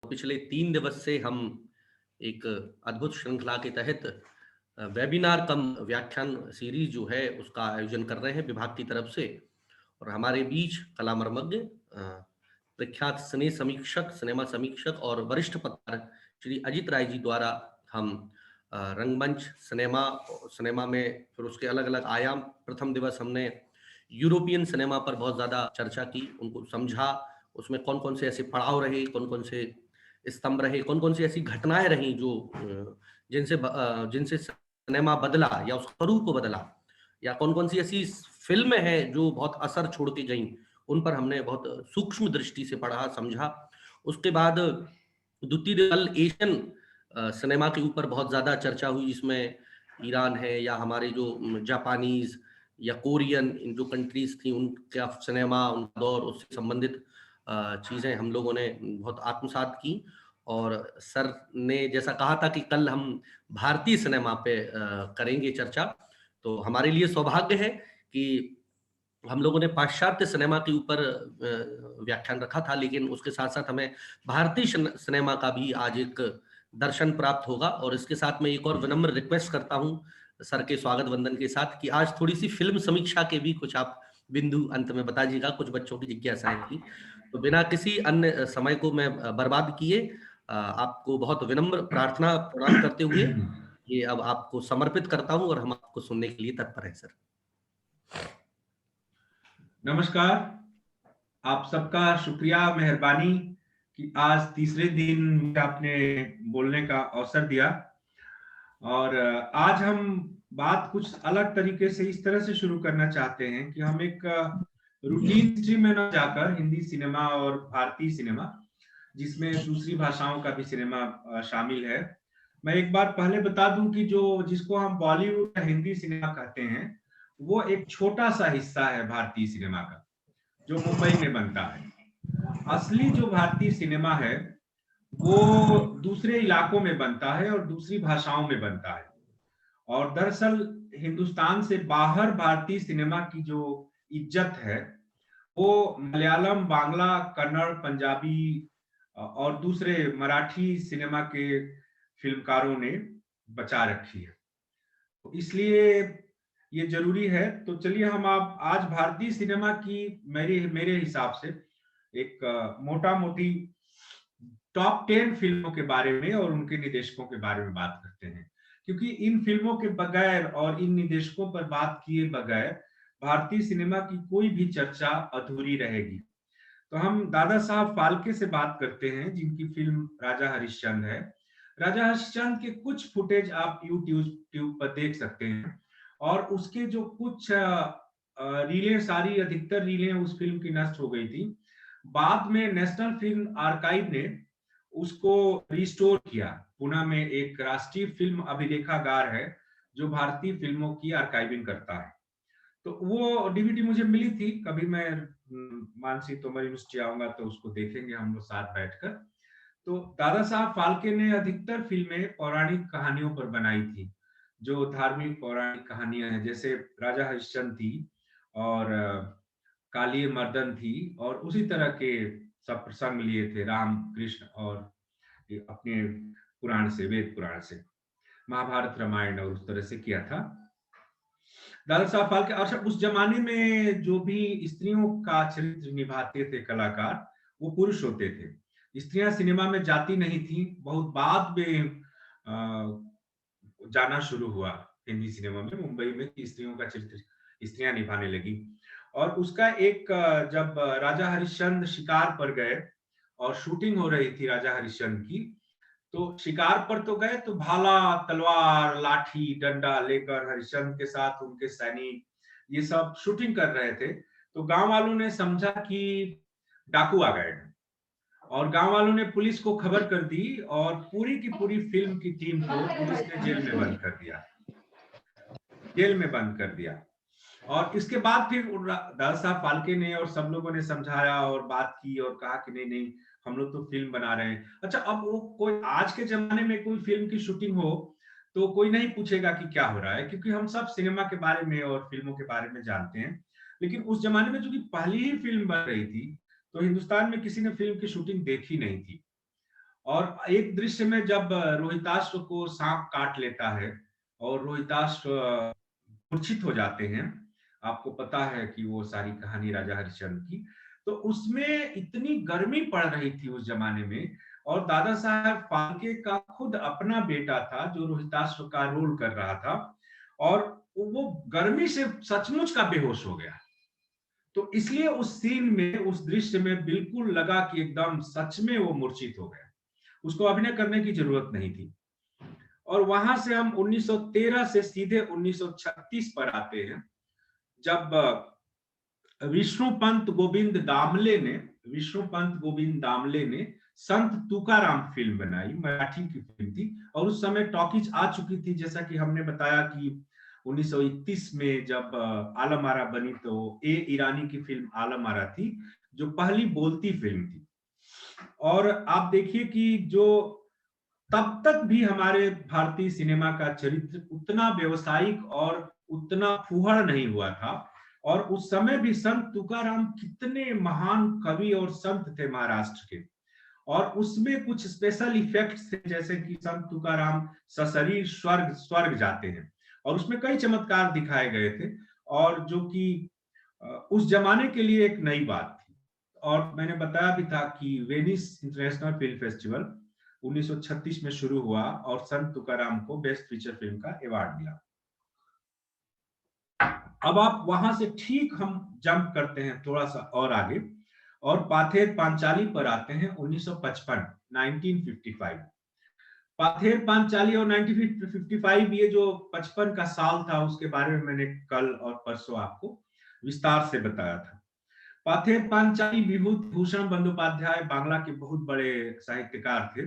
पिछले 3 दिवस से हम एक अद्भुत श्रृंखला के तहत वेबिनार कम व्याख्यान सीरीज जो है उसका आयोजन कर रहे हैं विभाग की तरफ से। और हमारे बीच कला मर्मज्ञ, प्रख्यात सिनेमा समीक्षक और वरिष्ठ पत्रकार श्री अजित राय जी द्वारा हम रंगमंच सिनेमा सिनेमा में फिर उसके अलग अलग आयाम, प्रथम दिवस हमने यूरोपियन सिनेमा पर बहुत ज़्यादा चर्चा की, उनको समझा, उसमें कौन-कौन से ऐसे पड़ाव रहे, कौन-कौन से स्तंभ रहे, कौन-कौन सी ऐसी घटनाएँ रहीं जो जिनसे सिनेमा बदला या उसका स्वरूप बदला, या कौन-कौन सी ऐसी फ़िल्में हैं जो बहुत असर छोड़ के गईं, उन पर हमने बहुत सूक्ष्म दृष्टि से पढ़ा, समझा। उसके बाद द्वितीय दल एशियन सिनेमा के ऊपर बहुत ज़्यादा चर्चा हुई, जिसमें ईरान है या हमारे जो जापानीज़ या कोरियन इन जो कंट्रीज़ थी, उनका सिनेमा, उनका दौर, उससे संबंधित चीज़ें हम लोगों ने बहुत आत्मसात की। और सर ने जैसा कहा था कि कल हम भारतीय सिनेमा पे करेंगे चर्चा, तो हमारे लिए सौभाग्य है कि हम लोगों ने पाश्चात्य सिनेमा के ऊपर व्याख्यान रखा था, लेकिन उसके साथ-साथ हमें भारतीय सिनेमा का भी आज एक दर्शन प्राप्त होगा। और इसके साथ मैं एक और विनम्र रिक्वेस्ट करता हूँ सर के स्वागत वंदन के साथ कि आज थोड़ी-सी फ़िल्म समीक्षा के भी कुछ आप बिंदु अंत में बता दीजिएगा, कुछ बच्चों की जिज्ञासाएँ थी। तो बिना किसी अन्य समय को मैं बर्बाद किए आपको बहुत विनम्र प्रार्थना प्रणाम करते हुए ये अब आपको समर्पित करता हूँ और हम आपको सुनने के लिए तत्पर हैं सर। नमस्कार। आप सबका शुक्रिया, मेहरबानी कि आज तीसरे दिन आपने बोलने का अवसर दिया। और आज हम बात कुछ अलग तरीके से इस तरह से शुरू करना चाहते हैं कि हम एक रूटीन हिस्ट्री में न जाकर हिंदी सिनेमा और भारतीय सिनेमा, जिसमें दूसरी भाषाओं का भी सिनेमा शामिल है। मैं एक बार पहले बता दूं कि जो जिसको हम बॉलीवुड या हिंदी सिनेमा कहते हैं, वो एक छोटा सा हिस्सा है भारतीय सिनेमा का, जो मुंबई में बनता है। असली जो भारतीय सिनेमा है वो दूसरे इलाकों में बनता है और दूसरी भाषाओं में बनता है। और दरअसल हिंदुस्तान से बाहर भारतीय सिनेमा की जो इज्जत है वो मलयालम, बांग्ला, कन्नड़, पंजाबी और दूसरे मराठी सिनेमा के फिल्मकारों ने बचा रखी है। तो इसलिए ये जरूरी है। तो चलिए हम आप आज भारतीय सिनेमा की मेरे मेरे हिसाब से एक मोटा-मोटी टॉप 10 फिल्मों के बारे में और उनके निर्देशकों के बारे में बात करते हैं। क्योंकि इन फिल्मों के बगैर और इन निर्देशकों पर बात किए बगैर भारतीय सिनेमा की कोई भी चर्चा अधूरी रहेगी। तो हम दादा साहब फाल्के से बात करते हैं, जिनकी फिल्म राजा हरिश्चंद्र है। राजा हरिश्चंद्र के कुछ फुटेज आप यूट्यूब पर देख सकते हैं और उसके जो कुछ रीलें, सारी अधिकतर रीलें उस फिल्म की नष्ट हो गई थी। बाद में नेशनल फिल्म आर्काइव ने उसको रिस्टोर किया। पुणे में एक राष्ट्रीय फिल्म अभिलेखागार है जो भारतीय फिल्मों की आर्काइविंग करता है। तो वो डीवीडी मुझे मिली थी। कभी मैं मानसी तोमर यूनिवर्सिटी आऊंगा तो उसको देखेंगे हम लोग साथ बैठकर। तो दादा साहब फाल्के ने अधिकतर फिल्में पौराणिक कहानियों पर बनाई थी, जो धार्मिक पौराणिक कहानियां हैं, जैसे राजा हरिश्चंद्र थी और कालिय मर्दन थी, और उसी तरह के सब प्रसंग लिए थे राम कृष्ण और अपने पुराण से, वेद पुराण से, महाभारत रामायण और उस तरह से किया था दादा साहब फाल्के। अच्छा, उस जमाने में जो भी स्त्रियों का चरित्र निभाते थे कलाकार, वो पुरुष होते थे। स्त्रियां सिनेमा में जाती नहीं थी, बहुत बाद में जाना शुरू हुआ हिंदी सिनेमा में, मुंबई में, कि स्त्रियों का चरित्र स्त्रियां निभाने लगी। और उसका एक जब राजा हरिश्चंद्र शिकार पर गए और शूटिंग हो रही थी राजा हरिश्चंद्र की, तो शिकार पर तो गए तो भाला, तलवार, लाठी, डंडा लेकर हरिश्चंद्र के साथ उनके सैनिक ये सब शूटिंग कर रहे थे। तो गांव वालों ने समझा कि डाकू आ गए और गांव वालों ने पुलिस को खबर कर दी और पूरी की पूरी फिल्म की टीम को पुलिस ने जेल में बंद कर दिया, जेल में बंद कर दिया। और इसके बाद फिर दादा साहब फाल्के ने और सब लोगों ने समझाया और बात की और कहा कि नहीं नहीं, हम लोग तो फिल्म बना रहे हैं। अच्छा, अब वो कोई आज के जमाने में कोई फिल्म की शूटिंग हो तो कोई नहीं पूछेगा कि क्या हो रहा है, क्योंकि हम सब सिनेमा के बारे में और फिल्मों के बारे में जानते हैं। लेकिन उस जमाने में चूंकि पहली ही फिल्म बन रही थी, तो हिंदुस्तान में किसी ने फिल्म की शूटिंग देखी नहीं थी। और एक दृश्य में जब रोहिताश्व को सांप काट लेता है और रोहिताश्व मूर्छित हो जाते हैं, आपको पता है कि वो सारी कहानी राजा हरिश्चंद्र की, तो उसमें इतनी गर्मी पड़ रही थी उस जमाने में, और दादा साहब फाल्के का खुद अपना बेटा था जो रोहिताश्व का रोल कर रहा था, और वो गर्मी से सचमुच का बेहोश हो गया। तो इसलिए उस सीन में, उस दृश्य में बिल्कुल लगा कि एकदम सच में वो मूर्छित हो गया, उसको अभिनय करने की जरूरत नहीं थी। और वहां से हम 1913 से सीधे 1936 पर आते हैं, जब विष्णु पंत गोविंद दामले ने संत तुकाराम फिल्म बनाई, मराठी की फिल्म थी, और उस समय टॉकीज आ चुकी थी। जैसा कि हमने बताया कि 1931 में जब आलम आरा बनी, तो ए ईरानी की फिल्म आलम आरा थी, जो पहली बोलती फिल्म थी। और आप देखिए कि जो तब तक भी हमारे भारतीय सिनेमा का चरित्र उतना व्यवसायिक और उतना फूहड़ नहीं हुआ था, और उस समय भी संत तुकाराम कितने महान कवि और संत थे महाराष्ट्र के, और उसमें कुछ स्पेशल इफेक्ट्स थे, जैसे कि संत तुकाराम सशरीर स्वर्ग स्वर्ग जाते हैं, और उसमें कई चमत्कार दिखाए गए थे, और जो कि उस जमाने के लिए एक नई बात थी। और मैंने बताया भी था कि वेनिस इंटरनेशनल फिल्म फेस्टिवल 1936 में शुरू हुआ और संत तुकाराम को बेस्ट फीचर फिल्म का अवार्ड मिला। अब आप वहां से ठीक हम जंप करते हैं थोड़ा सा और आगे, और पाथेर पांचाली पर आते हैं 1955, 1955। पाथेर पांचाली और 1955, ये जो 55 का साल था, उसके बारे में मैंने कल और परसों आपको विस्तार से बताया था। पाथेर पांचाली विभूति भूषण बंदोपाध्याय बांग्ला के बहुत बड़े साहित्यकार थे,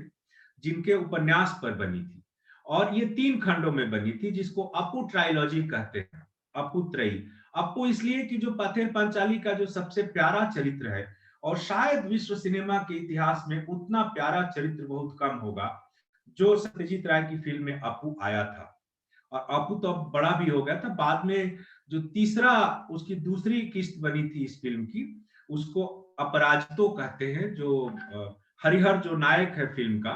जिनके उपन्यास पर बनी थी, और ये 3 खंडों में बनी थी, जिसको अपू ट्रायोलॉजी कहते हैं। अपू त्रयी, अपू इसलिए कि जो पाथेर पांचाली का जो सबसे प्यारा चरित्र है, और शायद विश्व सिनेमा के इतिहास में उतना प्यारा चरित्र बहुत कम होगा, जो सत्यजीत राय की फिल्म में अपू आया था। और अपू तो अब बड़ा भी हो गया था। बाद में जो तीसरा, उसकी दूसरी किस्त बनी थी इस फिल्म की, उसको अपराजितो कहते हैं, जो हरिहर जो नायक है फिल्म का,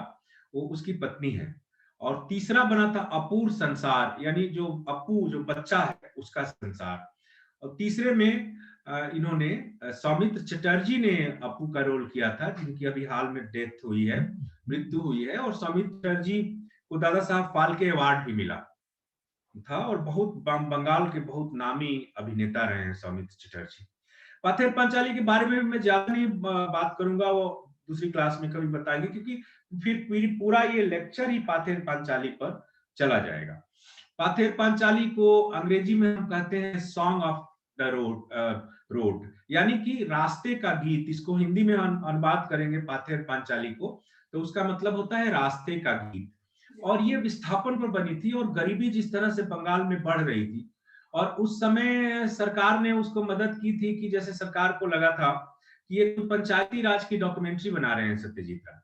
वो उसकी पत्नी है। और तीसरा बना था अपूर संसार, यानी जो अपू जो बच्चा है उसका संसार। और तीसरे में इन्होंने सौमित्र चटर्जी ने अपू का रोल किया था, जिनकी अभी हाल में डेथ हुई है, मृत्यु हुई है। और सौमित्र चटर्जी को दादा साहब फाल्के अवार्ड भी मिला था, और बहुत बंगाल के बहुत नामी अभिनेता रहे हैं सौमित्र चटर्जी। पाथेर पांचाली के बारे में मैं ज्यादा नहीं बात करूंगा, वो दूसरी क्लास में कभी बताएंगे, क्योंकि फिर पूरा ये लेक्चर ही पाथेर पांचाली पर चला जाएगा। पाथेर पांचाली को अंग्रेजी में हम कहते हैं सॉन्ग ऑफ द रोड, यानी कि रास्ते का गीत। इसको हिंदी में अनुवाद करेंगे पाथेर पांचाली को, तो उसका मतलब होता है रास्ते का गीत। और ये विस्थापन पर बनी थी, और गरीबी जिस तरह से बंगाल में बढ़ रही थी, और उस समय सरकार ने उसको मदद की थी, कि जैसे सरकार को लगा था कि ये पंचायती राज की डॉक्यूमेंट्री बना रहे हैं सत्यजीत राय,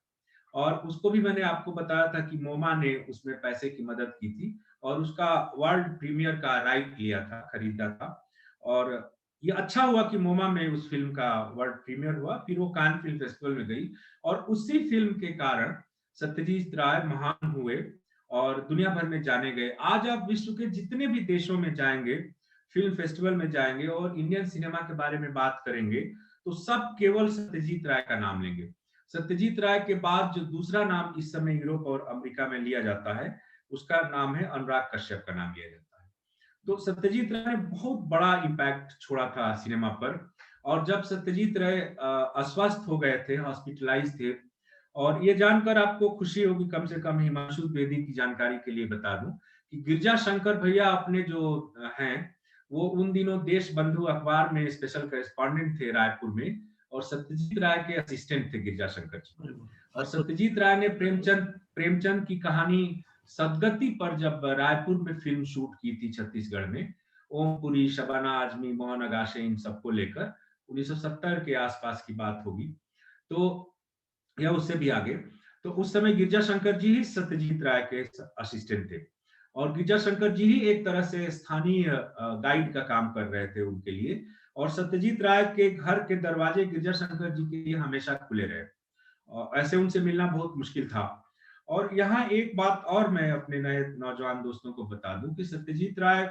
और उसको भी मैंने आपको बताया था कि मोमा ने उसमें पैसे की मदद की थी, और उसका वर्ल्ड प्रीमियर का राइट लिया था, खरीदा था। और ये अच्छा हुआ कि मोमा में उस फिल्म का वर्ल्ड प्रीमियर हुआ, फिर वो कान फिल्म फेस्टिवल में गई, और उसी फिल्म के कारण सत्यजीत राय महान हुए और दुनिया भर में जाने गए। आज आप विश्व के जितने भी देशों में जाएंगे, फिल्म फेस्टिवल में जाएंगे और इंडियन सिनेमा के बारे में बात करेंगे, तो सब केवल सत्यजीत राय का नाम लेंगे। सत्यजीत राय के बाद जो दूसरा नाम इस समय यूरोप और अमेरिका में लिया जाता है, उसका नाम है अनुराग कश्यप का नाम लिया जाता है। तो सत्यजीत राय ने बहुत बड़ा इम्पैक्ट छोड़ा था सिनेमा पर। और जब सत्यजीत राय अस्वस्थ हो गए थे, हॉस्पिटलाइज थे, और ये जानकर आपको खुशी होगी, कम से कम हिमांशु द्विवेदी की जानकारी के लिए बता दूं कि गिरजा शंकर भैया अपने जो हैं, वो उन दिनों देश बंधु अखबार में स्पेशल करेस्पॉन्डेंट थे रायपुर में, और सत्यजीत राय के असिस्टेंट थे गिरजा शंकर जी। और सत्यजीत राय ने प्रेमचंद की कहानी सदगति पर जब रायपुर में फिल्म शूट की थी छत्तीसगढ़ में, ओमपुरी, शबाना आजमी, मोहन अगाशे, इन सबको लेकर 1970 के आसपास की बात होगी, तो या उससे भी आगे। तो उस समय गिरजा शंकर जी ही सत्यजीत राय के असिस्टेंट थे, और गिरजा शंकर जी ही एक तरह से स्थानीय गाइड का काम कर रहे थे उनके लिए। और सत्यजीत राय के घर के दरवाजे गिरजा शंकर जी के लिए हमेशा खुले रहे। ऐसे उनसे मिलना बहुत मुश्किल था। और यहाँ एक बात और मैं अपने नए नौजवान दोस्तों को बता दूं कि सत्यजीत राय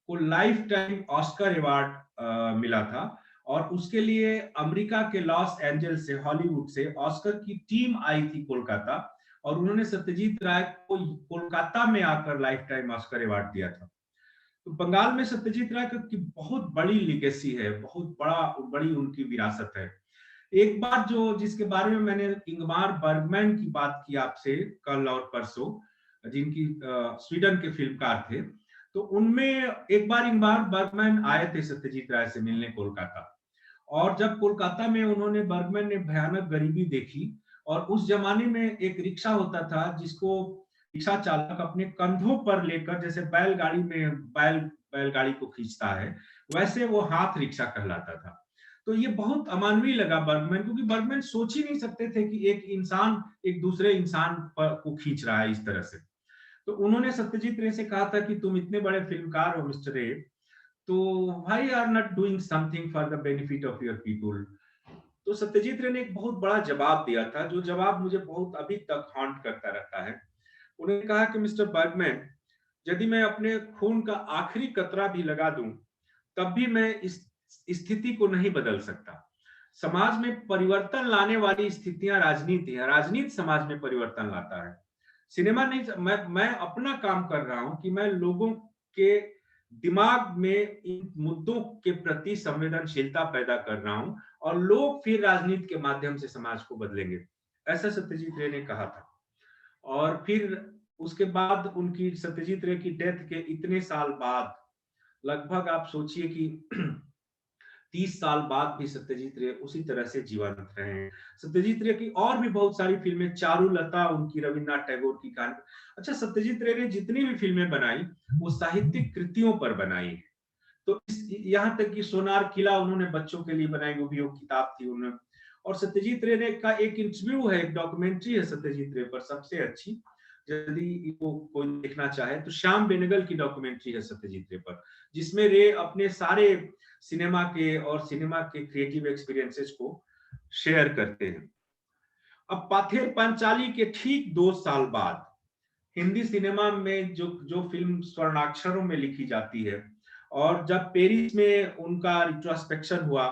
को लाइफ टाइम ऑस्कर अवार्ड मिला था, और उसके लिए अमेरिका के लॉस एंजल्स से, हॉलीवुड से ऑस्कर की टीम आई थी कोलकाता, और उन्होंने सत्यजीत राय को कोलकाता में आकर लाइफ टाइम ऑस्कर अवार्ड दिया था। तो बंगाल में सत्यजीत राय की बहुत बड़ी लिगेसी है, बहुत बड़ी उनकी विरासत है। एक बात जो जिसके बारे में मैंने इंगमार बर्गमैन की बात की आपसे कल और परसों, जिनकी स्वीडन के फिल्मकार थे, तो उनमें एक बार इंगमार बर्गमैन आए थे सत्यजीत राय से मिलने कोलकाता, और जब कोलकाता में उन्होंने, बर्गमैन ने भयानक गरीबी देखी, और उस जमाने में एक रिक्शा होता था जिसको रिक्शा चालक अपने कंधों पर लेकर, जैसे बैलगाड़ी में बैलगाड़ी को खींचता है, वैसे वो हाथ रिक्शा कहलाता था। तो ये बहुत अमानवीय लगा बर्गमैन, क्योंकि बर्गमैन सोच ही नहीं सकते थे कि एक इंसान एक दूसरे इंसान को खींच रहा है इस तरह से। तो उन्होंने सत्यजीत रे से कहा था कि तुम इतने बड़े फिल्मकार हो मिस्टर रे, तो why are not doing something for the benefit of your people. तो सत्यजीत रे ने एक बहुत बड़ा जवाब दिया था, जो जवाब मुझे बहुत अभी तक हॉन्ट करता रहता है। उन्होंने कहा कि मिस्टर बर्गमैन, यदि मैं अपने खून का आखिरी कतरा भी लगा दूं, तब भी मैं इस स्थिति को नहीं बदल सकता। समाज में परिवर्तन लाने वाली स्थितियां राजनीति है, राजनीति समाज में परिवर्तन लाता है, सिनेमा नहीं। मैं अपना काम कर रहा हूं कि मैं लोगों के दिमाग में इन मुद्दों के प्रति संवेदनशीलता पैदा कर रहा हूं, और लोग फिर राजनीति के माध्यम से समाज को बदलेंगे, ऐसा सत्यजीत रे ने कहा था। और फिर उसके बाद उनकी, सत्यजीत रे की डेथ के इतने साल बाद, लगभग आप सोचिए कि 30 साल बाद भी सत्यजीत रे उसी तरह से जीवंत रहे हैं। सत्यजीत रे की और भी बहुत सारी फिल्में, चारुलता उनकी रविन्द्रनाथ टैगोर की कहानी। अच्छा, सत्यजीत रे ने जितनी भी फिल्में बनाई वो साहित्यिक कृतियों पर बनाई है। तो यहाँ तक कि सोनार किला उन्होंने बच्चों के लिए बनाई, वो भी एक किताब थी उन्होंने। और सत्यजीत रे ने का एक इंटरव्यू है, एक डॉक्यूमेंट्री है सत्यजीत रे पर, सबसे अच्छी, यदि वो कोई देखना चाहे तो श्याम बेनेगल की डॉक्यूमेंट्री है सत्यजीत रे पर, जिसमें रे अपने सारे सिनेमा के और सिनेमा के क्रिएटिव एक्सपीरियंसेस को शेयर करते हैं। अब पाथेर पांचाली के ठीक 2 साल बाद हिंदी सिनेमा में जो फिल्म स्वर्णाक्षरों में लिखी जाती है, और जब पेरिस में उनका रिट्रोस्पेक्शन हुआ,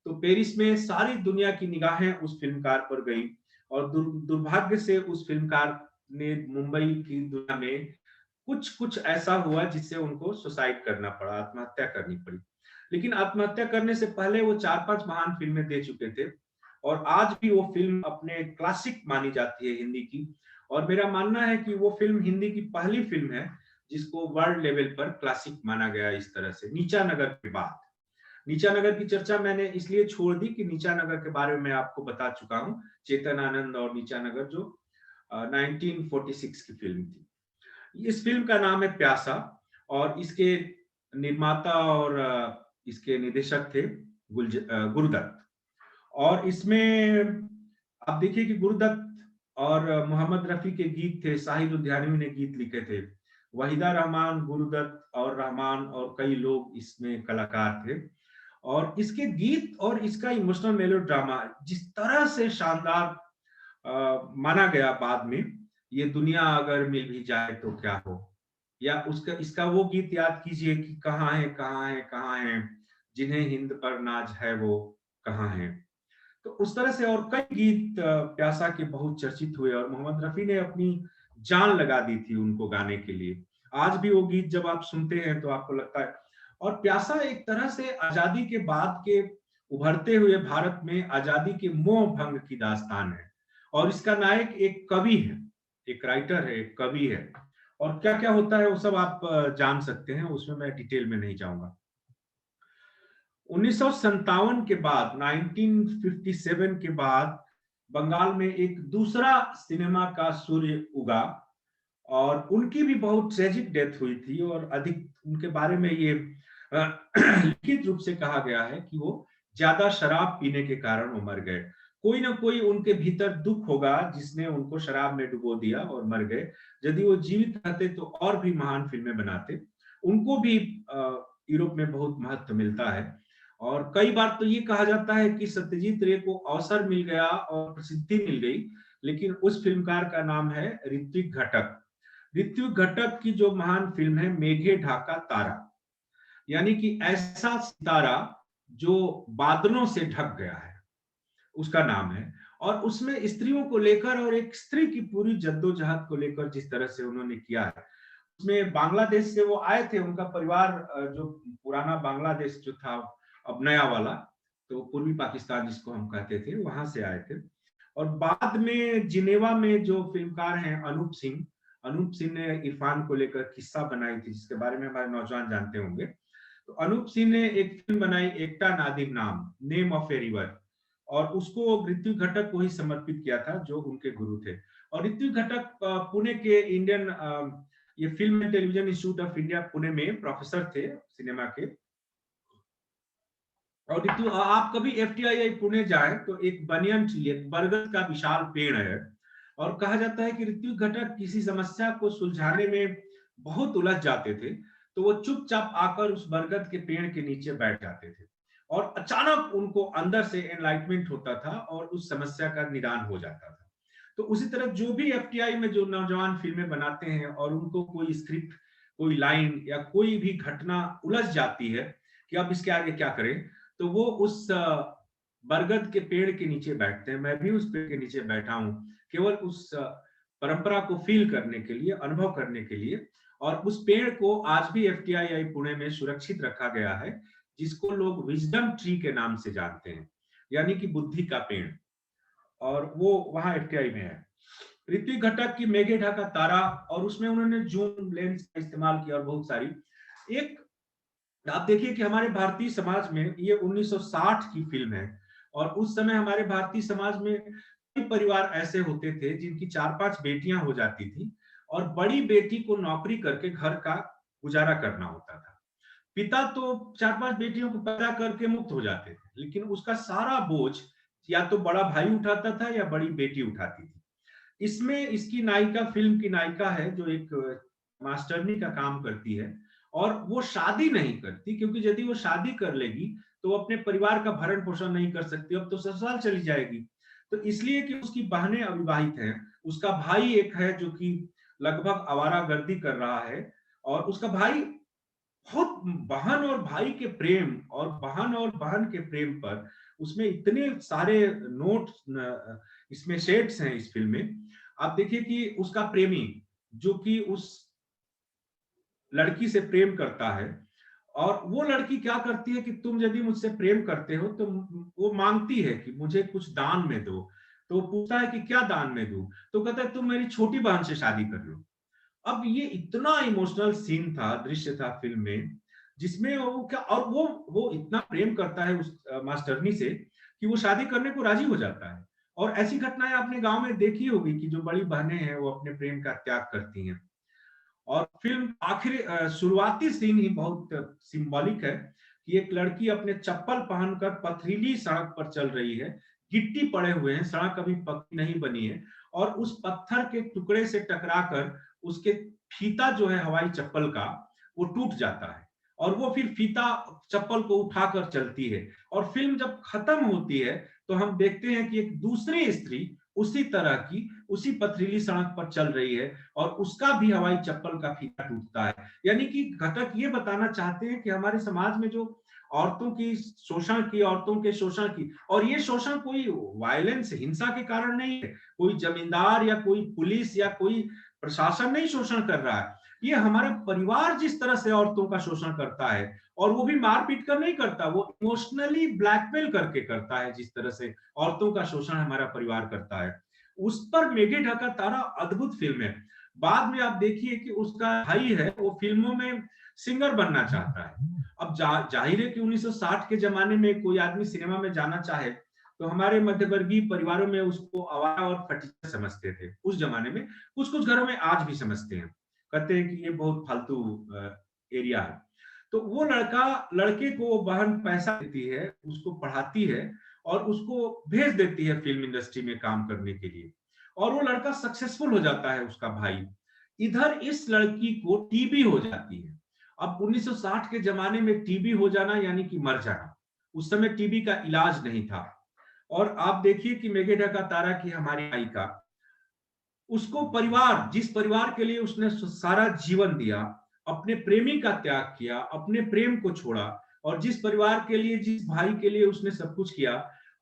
तो पेरिस में सारी दुनिया की निगाहें उस फिल्मकार पर गई, और दुर्भाग्य से उस फिल्मकार ने मुंबई की दुनिया में कुछ कुछ ऐसा हुआ जिससे उनको सुसाइड करना पड़ा, आत्महत्या करनी पड़ी। लेकिन आत्महत्या करने से पहले वो 4-5 महान फिल्में दे चुके थे, और आज भी वो फिल्म अपने क्लासिक मानी जाती है हिंदी की। और मेरा मानना है कि वो फिल्म हिंदी की पहली फिल्म है जिसको वर्ल्ड लेवल पर क्लासिक माना गया इस तरह से, नीचा नगर के बाद। नीचा नगर की चर्चा मैंने इसलिए छोड़ दी कि नीचा नगर के बारे में मैं आपको बता चुका हूं, चेतन आनंद और नीचा नगर, जो 1946 की फिल्म थी। इस फिल्म का नाम है प्यासा, और इसके निर्माता और इसके निदेशक थे गुरुदत्त। और इसमें आप देखिए कि गुरुदत्त और मोहम्मद रफी के गीत थे, शाहिद लुधियानवी ने गीत लिखे थे, वहीदा रहमान, गुरुदत्त और रहमान और कई लोग इसमें कलाकार थे। और इसके गीत और इसका इमोशनल मेलोड्रामा जिस तरह से शानदार माना गया बाद में, ये दुनिया अगर मिल भी जाए तो क्या हो, या उसका इसका वो गीत याद कीजिए कि कहाँ है कहाँ है कहाँ है, जिन्हें हिंद पर नाज है वो कहाँ है। तो उस तरह से और कई गीत प्यासा के बहुत चर्चित हुए, और मोहम्मद रफी ने अपनी जान लगा दी थी उनको गाने के लिए। आज भी वो गीत जब आप सुनते हैं तो आपको लगता है। और प्यासा एक तरह से आजादी के बाद के उभरते हुए भारत में आजादी के मोह भंग की दास्तान है, और इसका नायक एक कवि है, एक राइटर है, एक कवि है। और क्या क्या होता है वो सब आप जान सकते हैं, उसमें मैं डिटेल में नहीं जाऊंगा। 1957 के बाद, 1957 के बाद बंगाल में एक दूसरा सिनेमा का सूर्य उगा, और उनकी भी बहुत ट्रेजिक डेथ हुई थी, और अधिक उनके बारे में ये लिखित रूप से कहा गया है कि वो ज्यादा शराब पीने के कारण वो मर गए। कोई ना कोई उनके भीतर दुख होगा जिसने उनको शराब में डुबो दिया और मर गए। यदि वो जीवित रहते तो और भी महान फिल्में बनाते। उनको भी यूरोप में बहुत महत्व मिलता है। और कई बार तो ये कहा जाता है कि सत्यजीत रे को अवसर मिल गया और प्रसिद्धि मिल गई, लेकिन उस फिल्मकार का नाम है ऋत्विक घटक। ऋत्विक घटक की जो महान फिल्म है मेघे ढाका तारा, यानी कि ऐसा सितारा जो बादलों से ढक गया है, उसका नाम है। और उसमें स्त्रियों को लेकर और एक स्त्री की पूरी जद्दोजहद को लेकर जिस तरह से उन्होंने किया है, उसमें बांग्लादेश से वो आए थे, उनका परिवार जो पुराना बांग्लादेश जो था, अब नया वाला, तो पूर्वी पाकिस्तान जिसको हम कहते थे, वहां से आए थे। और बाद में जिनेवा में जो फिल्मकार हैं अनूप सिंह ने इरफान को लेकर किस्सा बनाई थी, जिसके बारे में हमारे नौजवान जानते होंगे। तो अनूप सिंह ने एक फिल्म बनाई, एकटा नादिर नाम, नेम ऑफ ए रिवर, और उसको ऋत्विक घटक को ही समर्पित किया था, जो उनके गुरु थे। और ऋत्विक घटक पुणे के इंडियन ये film and television institute of India Pune में प्रोफेसर थे सिनेमा के। और ऋतु, आप कभी एफटीआई पुणे जाए तो एक बनियन ट्री, एक बरगद का विशाल पेड़ है, और कहा जाता है कि ऋत्विक घटक किसी समस्या को सुलझाने में बहुत उलझ जाते थे, तो वो चुपचाप आकर उस बरगद के पेड़ के नीचे बैठ जाते थे, और अचानक उनको अंदर से एनलाइटमेंट होता था और उस समस्या का निदान हो जाता था। तो उसी तरह जो भी एफटीआई में जो नौजवान फिल्में बनाते हैं और उनको कोई स्क्रिप्ट, कोई लाइन या कोई भी घटना उलझ जाती है कि अब इसके आगे क्या करें, तो वो उस बरगद के पेड़ के नीचे बैठते हैं। मैं भी उस पेड़ के नीचे बैठा हूं, केवल उस परंपरा को फील करने के लिए, अनुभव करने के लिए। और उस पेड़ को आज भी एफटीआई पुणे में सुरक्षित रखा गया है, जिसको लोग विजडम ट्री के नाम से जानते हैं, यानी कि बुद्धि का पेड़, और वो वहां एफटीआई में है। ऋत्विक घटक की मेघे ढाका तारा, और उसमें उन्होंने जूम लेंस का इस्तेमाल किया और बहुत सारी। एक आप देखिए कि हमारे भारतीय समाज में ये 1960 की फिल्म है, और उस समय हमारे भारतीय समाज में कई परिवार ऐसे होते थे जिनकी 4-5 बेटियां हो जाती थी, और बड़ी बेटी को नौकरी करके घर का गुजारा करना होता था। पिता तो 4-5 बेटियों को पैदा करके मुक्त हो जाते थे, लेकिन उसका सारा बोझ या तो बड़ा भाई उठाता था या बड़ी बेटी उठाती थी। इसमें इसकी नायिका, फिल्म की नायिका है, जो एक मास्टरनी का काम करती है, और वो शादी नहीं करती, क्योंकि यदि वो शादी कर लेगी तो वो अपने परिवार का भरण पोषण नहीं कर सकती, अब तो ससुराल चली जाएगी। तो इसलिए कि उसकी बहनें अविवाहित हैं, उसका भाई एक है जो कि लगभग आवारागर्दी कर रहा है, और उसका भाई बहुत, बहन और भाई के प्रेम और बहन और बहन के प्रेम पर उसमें इतने सारे नोट, इसमें शेड्स हैं इस फिल्म में। आप देखिए कि उसका प्रेमी जो कि उस लड़की से प्रेम करता है, और वो लड़की क्या करती है कि तुम यदि मुझसे प्रेम करते हो तो वो मांगती है कि मुझे कुछ दान में दो। तो वो पूछता है कि क्या दान में दूं, तो कहता है तुम मेरी छोटी बहन से शादी कर लो। अब ये इतना इमोशनल सीन था, दृश्य था फिल्म में, जिसमें वो क्या, और वो इतना प्रेम करता है उस मास्टरनी से कि वो शादी करने को राजी हो जाता है। और ऐसी घटनाएं आपने गांव में देखी होगी कि जो बड़ी बहनें हैं वो अपने प्रेम का त्याग करती हैं। और फिल्म आखिरी शुरुआती सीन ही बहुत सिंबॉलिक है कि एक लड़की अपने चप्पल पहनकर पथरीली सड़क पर चल रही है, गिट्टी पड़े हुए हैं, सड़क अभी पक्की नहीं बनी है, और उस पत्थर के टुकड़े से टकराकर उसके फीता जो है हवाई चप्पल का, वो टूट जाता है, और वो फिर फीता चप्पल को उठाकर चलती है। और फिल्म जब खत्म होती है तो हम देखते हैं कि एक दूसरी स्त्री उसी तरह की, उसी पथरीली सड़क पर चल रही है, और उसका भी हवाई चप्पल का फीता टूटता है। यानी कि घटक ये बताना चाहते हैं कि हमारे समाज में जो औरतों की शोषण की, औरतों के शोषण की, और ये शोषण कोई वायलेंस, हिंसा के कारण नहीं है, कोई जमींदार या कोई पुलिस या कोई प्रशासन नहीं शोषण कर रहा है, ये हमारा परिवार जिस तरह से औरतों का शोषण करता है, और वो भी मार पीट कर नहीं करता, वो इमोशनली ब्लैकमेल करके करता है, जिस तरह से औरतों का शोषण हमारा परिवार करता है। उस पर मेघे ढका तारा अद्भुत फिल्म है। बाद में आप देखिए कि उसका भाई है, वो फिल्मों में सिंगर बनना चाहता है। अब जाहिर है कि 1960 के जमाने में कोई आदमी सिनेमा में जाना चाहे तो हमारे मध्यवर्गीय परिवारों में उसको आवारा और फटीचा समझते थे उस जमाने में, कुछ कुछ घरों में आज भी समझते हैं, कहते हैं कि ये बहुत फालतू एरिया है। तो वो लड़का, लड़के को बहन पैसा देती है, उसको पढ़ाती है, और उसको भेज देती है फिल्म इंडस्ट्री में काम करने के लिए, और वो लड़का सक्सेसफुल हो जाता है, उसका भाई। इधर इस लड़की को टीबी हो जाती है। अब 1960 के जमाने में टीबी हो जाना यानी कि मर जाना, उस समय टीबी का इलाज नहीं था। और आप देखिए कि मेघेढा का तारा की हमारी आई का, उसको परिवार, जिस परिवार के लिए उसने सारा जीवन दिया, अपने प्रेमी का त्याग किया, अपने प्रेम को छोड़ा, और जिस परिवार के लिए, जिस भाई के लिए उसने सब कुछ किया,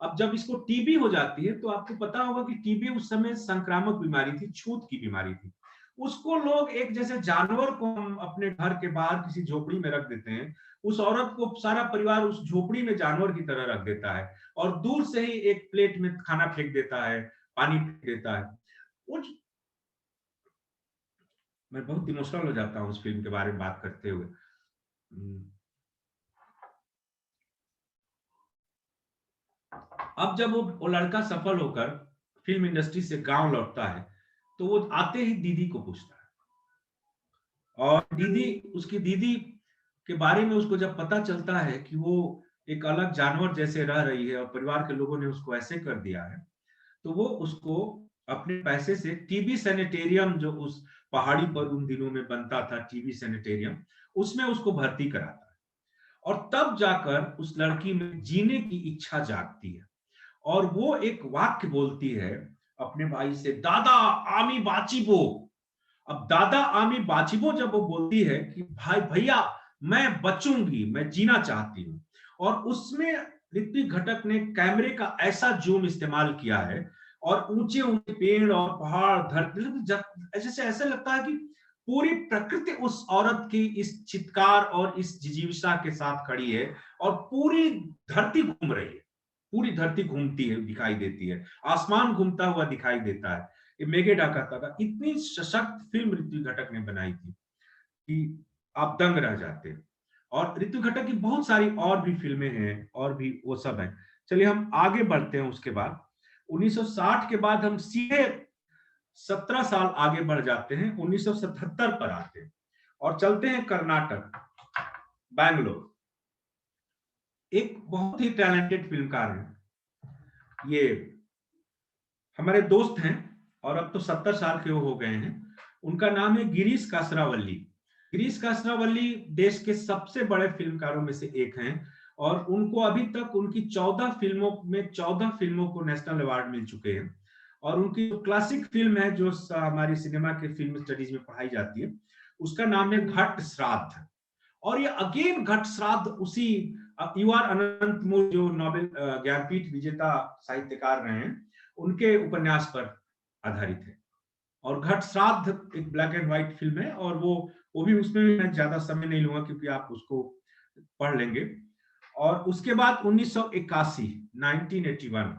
अब जब इसको टीबी हो जाती है, तो आपको पता होगा कि टीबी उस समय संक्रामक बीमारी थी, छूत की बीमारी थी। उसको लोग एक जैसे जानवर को हम अपने घर के बाहर किसी झोपड़ी में रख देते हैं, उस औरत को सारा परिवार उस झोपड़ी में जानवर की तरह रख देता है, और दूर से ही एक प्लेट में खाना फेंक देता है, पानी फेंक देता है। मैं बहुत इमोशनल हो जाता हूँ उस फिल्म के बारे में बात करते हुए। अब जब वो लड़का सफल होकर फिल्म इंडस्ट्री से गांव लौटता है, तो वो आते ही दीदी को पूछता है, और उसकी दीदी के बारे में उसको जब पता चलता है कि वो एक अलग जानवर जैसे रह रही है और परिवार के लोगों ने उसको ऐसे कर दिया है, तो वो उसको अपने पैसे से टीबी सैनिटेरियम, जो उस पहाड़ी पर उन दिनों में बनता था, टीबी सैनिटेरियम, उसमें उसको भर्ती कराता है। और तब जाकर उस लड़की में जीने की इच्छा जागती है, और वो एक वाक्य बोलती है अपने भाई से, दादा आमी बाचिबो। अब दादा आमी बाचिबो जब वो बोलती है कि भाई भैया मैं बचूंगी, मैं जीना चाहती हूँ, और उसमें ऋत्विक घटक ने कैमरे का ऐसा जूम इस्तेमाल किया है, और ऊंचे ऊंचे पेड़ और पहाड़, धरती, जैसे ऐसा लगता है कि पूरी प्रकृति उस औरत की इस चित्कार और इस जिजीविषा के साथ खड़ी है, और पूरी धरती घूम रही है, पूरी धरती घूमती है, दिखाई देती है, आसमान घूमता हुआ दिखाई देता है। ये मेघेढा का तारा, इतनी सशक्त फिल्म ऋत्विक घटक ने बनाई थी कि आप दंग रह जाते। और ऋतु घटक की बहुत सारी और भी फिल्में हैं, और भी वो सब है। चलिए हम आगे बढ़ते हैं। उसके बाद 1960 के बाद हम सीधे 17 साल आगे बढ़ जाते हैं, 1977 पर आते हैं, और चलते हैं कर्नाटक, बैंगलोर। एक बहुत ही टैलेंटेड फिल्मकार है ये, हमारे दोस्त हैं, और अब तो 70 साल के हो गए हैं। उनका नाम है गिरीश कासरावल्ली। गिरीश कासरावल्ली देश के सबसे बड़े फिल्मकारों में से एक हैं, और उनको अभी तक उनकी 14 फिल्मों को नेशनल अवार्ड मिल चुके हैं। और उनकी जो क्लासिक फिल्म है, जो हमारी सिनेमा के फिल्म स्टडीज में पढ़ाई जाती है, उसका नाम है घट श्राद्ध। और ये अगेन घट श्राद्ध उसी युआर अनंतमूल, जो नोबेल ज्ञानपीठ विजेता साहित्यकार रहे हैं, उनके उपन्यास पर आधारित है। और घट श्राद्ध एक ब्लैक एंड व्हाइट फिल्म है, और वो भी, उसमें भी मैं ज्यादा समय नहीं लूंगा क्योंकि आप उसको पढ़ लेंगे। और उसके बाद 1981 1981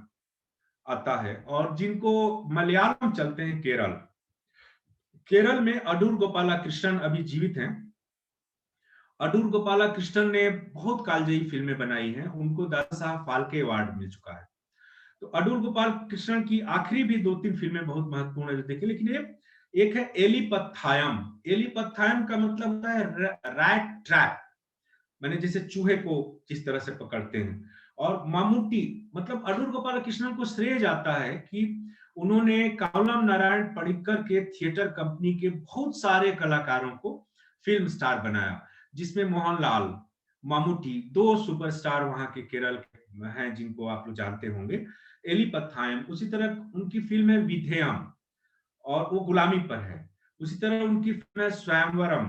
आता है, और जिनको मलयालम चलते हैं केरल, केरल में अडूर गोपाला कृष्णन अभी जीवित हैं। अडूर गोपाला कृष्णन ने बहुत कालजयी फिल्में बनाई हैं, उनको दादा साहब फाल्के अवार्ड मिल चुका है। तो अडूर गोपाल कृष्णन की आखिरी भी 2-3 फिल्में बहुत महत्वपूर्ण है जो देखिए। लेकिन ये एक है एलीपथायम। एलीपथायम का मतलब होता है रैट ट्रैप, मैंने जैसे चूहे को जिस तरह से पकड़ते हैं। और मामूटी, मतलब अडूर गोपाल कृष्णन को श्रेय जाता है कि उन्होंने कावलम नारायण पडिक्कर के थिएटर कंपनी के बहुत सारे कलाकारों को फिल्म स्टार बनाया, जिसमें मोहनलाल, मामूटी, 2 सुपरस्टार वहां के केरल हैं जिनको आप लोग जानते होंगे। एलीपथायम, उसी तरह उनकी फिल्म है विधेयम, और वो गुलामी पर है। उसी तरह उनकी फिल्म है स्वयंवरम।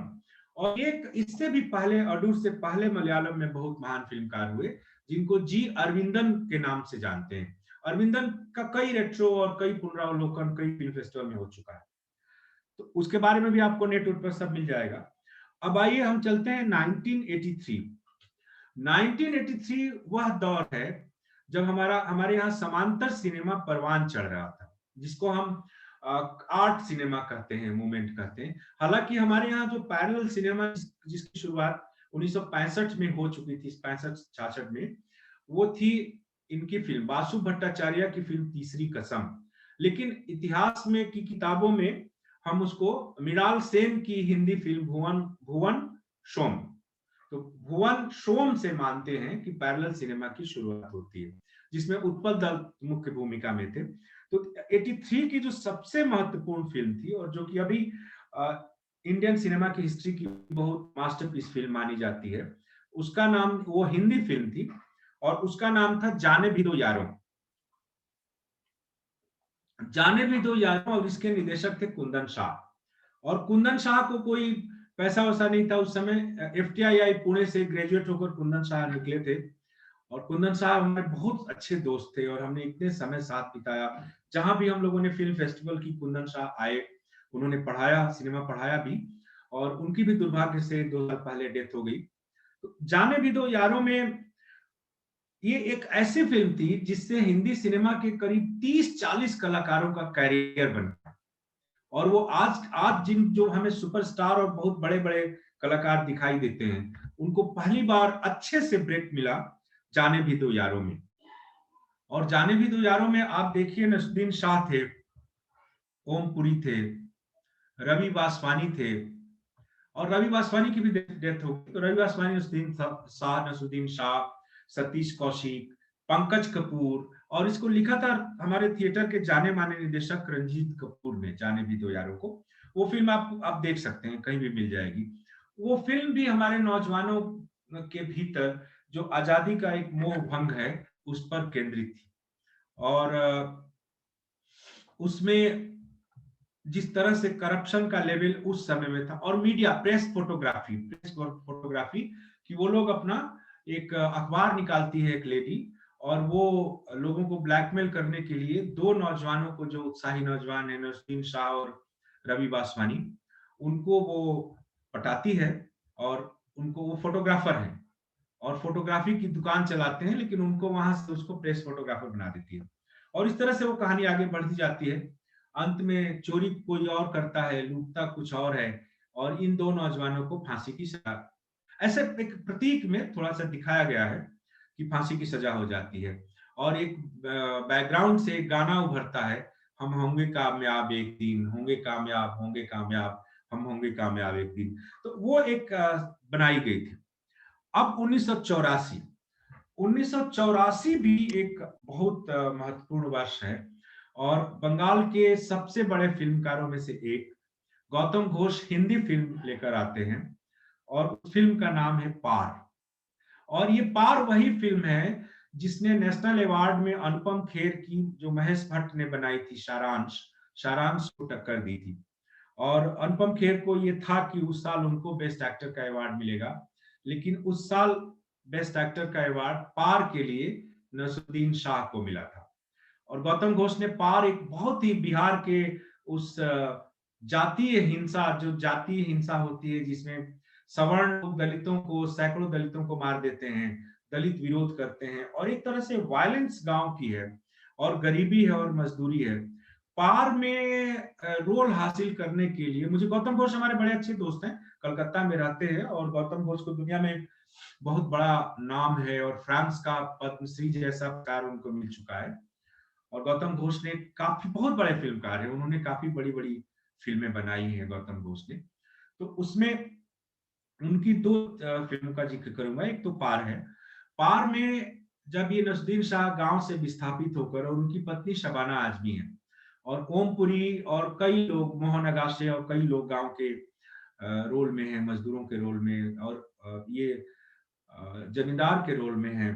और एक इससे भी पहले, अडूर से पहले मलयालम में बहुत महान फिल्मकार हुए, जिनको जी अरविंदन के नाम से जानते हैं। अरविंदन का कई रेट्रो और कई पुनरावलोकन कई फिल्म फेस्टिवल में हो चुका है, तो उसके बारे में भी आपको नेटवर्क पर सब मिल जाएगा। अब आइए हम चलते हैं 1983। 1983 वह दौर है जब हमारे यहाँ समांतर सिनेमा परवान चढ़ रहा था, जिसको हम आर्ट सिनेमा कहते हैं, मूवमेंट कहते हैं। हालांकि हमारे यहाँ जो पैरेलल सिनेमा जिसकी शुरुआत 1965 में हो चुकी थी, 65-66 में, वो थी इनकी फिल्म बासु भट्टाचार्य की फिल्म तीसरी कसम। लेकिन इतिहास में की किताबों में हम उसको मृणाल सेन की हिंदी फिल्म भुवन शोम, तो भुवन शोम से मानते हैं कि पैरेलल सिनेमा की शुरुआत होती है, जिसमें उत्पल दत्त मुख्य भूमिका में थे। तो 83 की जो सबसे महत्वपूर्ण फिल्म थी, और जो कि अभी इंडियन सिनेमा की हिस्ट्री की बहुत मास्टरपीस फिल्म मानी जाती है, उसका नाम, वो हिंदी फिल्म थी, और उसका नाम था जाने भी दो यारों। जाने भी दो यारों, और इसके निदेशक थे कुंदन शाह। और कुंदन शाह को कोई पैसा वैसा नहीं था उस समय। एफटीआई पुणे से ग्रेजुएट होकर कुंदन शाह निकले थे, और कुंदन साहब हमारे बहुत अच्छे दोस्त थे और हमने इतने समय साथ बिताया। जहां भी हम लोगों ने फिल्म फेस्टिवल की, कुंदन शाह आए, उन्होंने पढ़ाया, सिनेमा पढ़ाया भी, और उनकी भी दुर्भाग्य से 2 साल पहले डेथ हो गई। तो जाने भी दो यारों में ये एक ऐसी फिल्म थी जिससे हिंदी सिनेमा के करीब 30-40 कलाकारों का कैरियर बना। और वो आज जिन जो हमें सुपरस्टार और बहुत बड़े बड़े कलाकार दिखाई देते हैं, उनको पहली बार अच्छे से ब्रेक मिला जाने भी दो यारों में। और जाने भी दो यारों में आप देखिए, नसरुद्दीन शाह थे, ओम पुरी थे, रवि वासवानी थे, और रवि वासवानी की भी डेथ हो गई। तो रवि वासवानी, नसरुद्दीन शाह, नसरुद्दीन शाह, सतीश कौशिक, पंकज कपूर, और इसको लिखा था हमारे थिएटर के जाने माने निदेशक रंजीत कपूर ने, जाने भी दो यारों को। वो फिल्म आप देख सकते हैं, कहीं भी मिल जाएगी। वो फिल्म भी हमारे नौजवानों के भीतर जो आजादी का एक मोह भंग है उस पर केंद्रित थी। और उसमें जिस तरह से करप्शन का लेवल उस समय में था, और मीडिया, प्रेस फोटोग्राफी कि वो लोग अपना एक अखबार निकालती है एक लेडी, और वो लोगों को ब्लैकमेल करने के लिए 2 नौजवानों को, जो उत्साही नौजवान है नसरुद्दीन शाह और रवि वासवानी, उनको वो पटाती है। और उनको, वो फोटोग्राफर हैं और फोटोग्राफी की दुकान चलाते हैं, लेकिन उनको वहां से उसको प्रेस फोटोग्राफर बना देती है। और इस तरह से वो कहानी आगे बढ़ती जाती है। अंत में चोरी कोई और करता है, लूटता कुछ और है, और इन 2 नौजवानों को फांसी की सजा, ऐसे एक प्रतीक में थोड़ा सा दिखाया गया है कि फांसी की सजा हो जाती है। और एक बैकग्राउंड से एक गाना उभरता है, हम होंगे कामयाब एक दिन, होंगे कामयाब, होंगे कामयाब, हम होंगे कामयाब एक दिन। तो वो एक बनाई गई थी। अब 1984, 1984 भी एक बहुत महत्वपूर्ण वर्ष है, और बंगाल के सबसे बड़े फिल्मकारों में से एक गौतम घोष हिंदी फिल्म लेकर आते हैं, और उस फिल्म का नाम है पार। और ये पार वही फिल्म है जिसने नेशनल अवार्ड में अनुपम खेर की, जो महेश भट्ट ने बनाई थी, सारांश को टक्कर दी थी। और अनुपम खेर को ये था कि उस साल उनको बेस्ट एक्टर का अवार्ड मिलेगा, लेकिन उस साल बेस्ट एक्टर का अवार्ड पार के लिए नसरुद्दीन शाह को मिला था। और गौतम घोष ने पार, एक बहुत ही बिहार के उस जातीय हिंसा, जो जातीय हिंसा होती है जिसमें सवर्ण लोग दलितों को, सैकड़ों दलितों को मार देते हैं, दलित विरोध करते हैं, और एक तरह से वायलेंस गांव की है, और गरीबी है और मजदूरी है। पार में रोल हासिल करने के लिए, मुझे गौतम घोष हमारे बड़े अच्छे दोस्त हैं, कलकत्ता में रहते हैं, और गौतम घोष को दुनिया में बहुत बड़ा नाम है, और फ्रांस का पद्मश्री जैसा पुरस्कार उनको मिल चुका है। और गौतम घोष ने काफी, बहुत बड़े फिल्मकार हैं, उन्होंने काफी बड़ी बड़ी फिल्में बनाई हैं गौतम घोष ने। तो उसमें उनकी 2 फिल्मों का जिक्र करूंगा। एक तो पार है। पार में जब ये नसरुद्दीन शाह गांव से विस्थापित होकर, और उनकी पत्नी शबाना आजमी है, और ओमपुरी और कई लोग, मोहन अगाशे और कई लोग गांव के रोल में हैं, मजदूरों के रोल में, और ये जमींदार के रोल में हैं।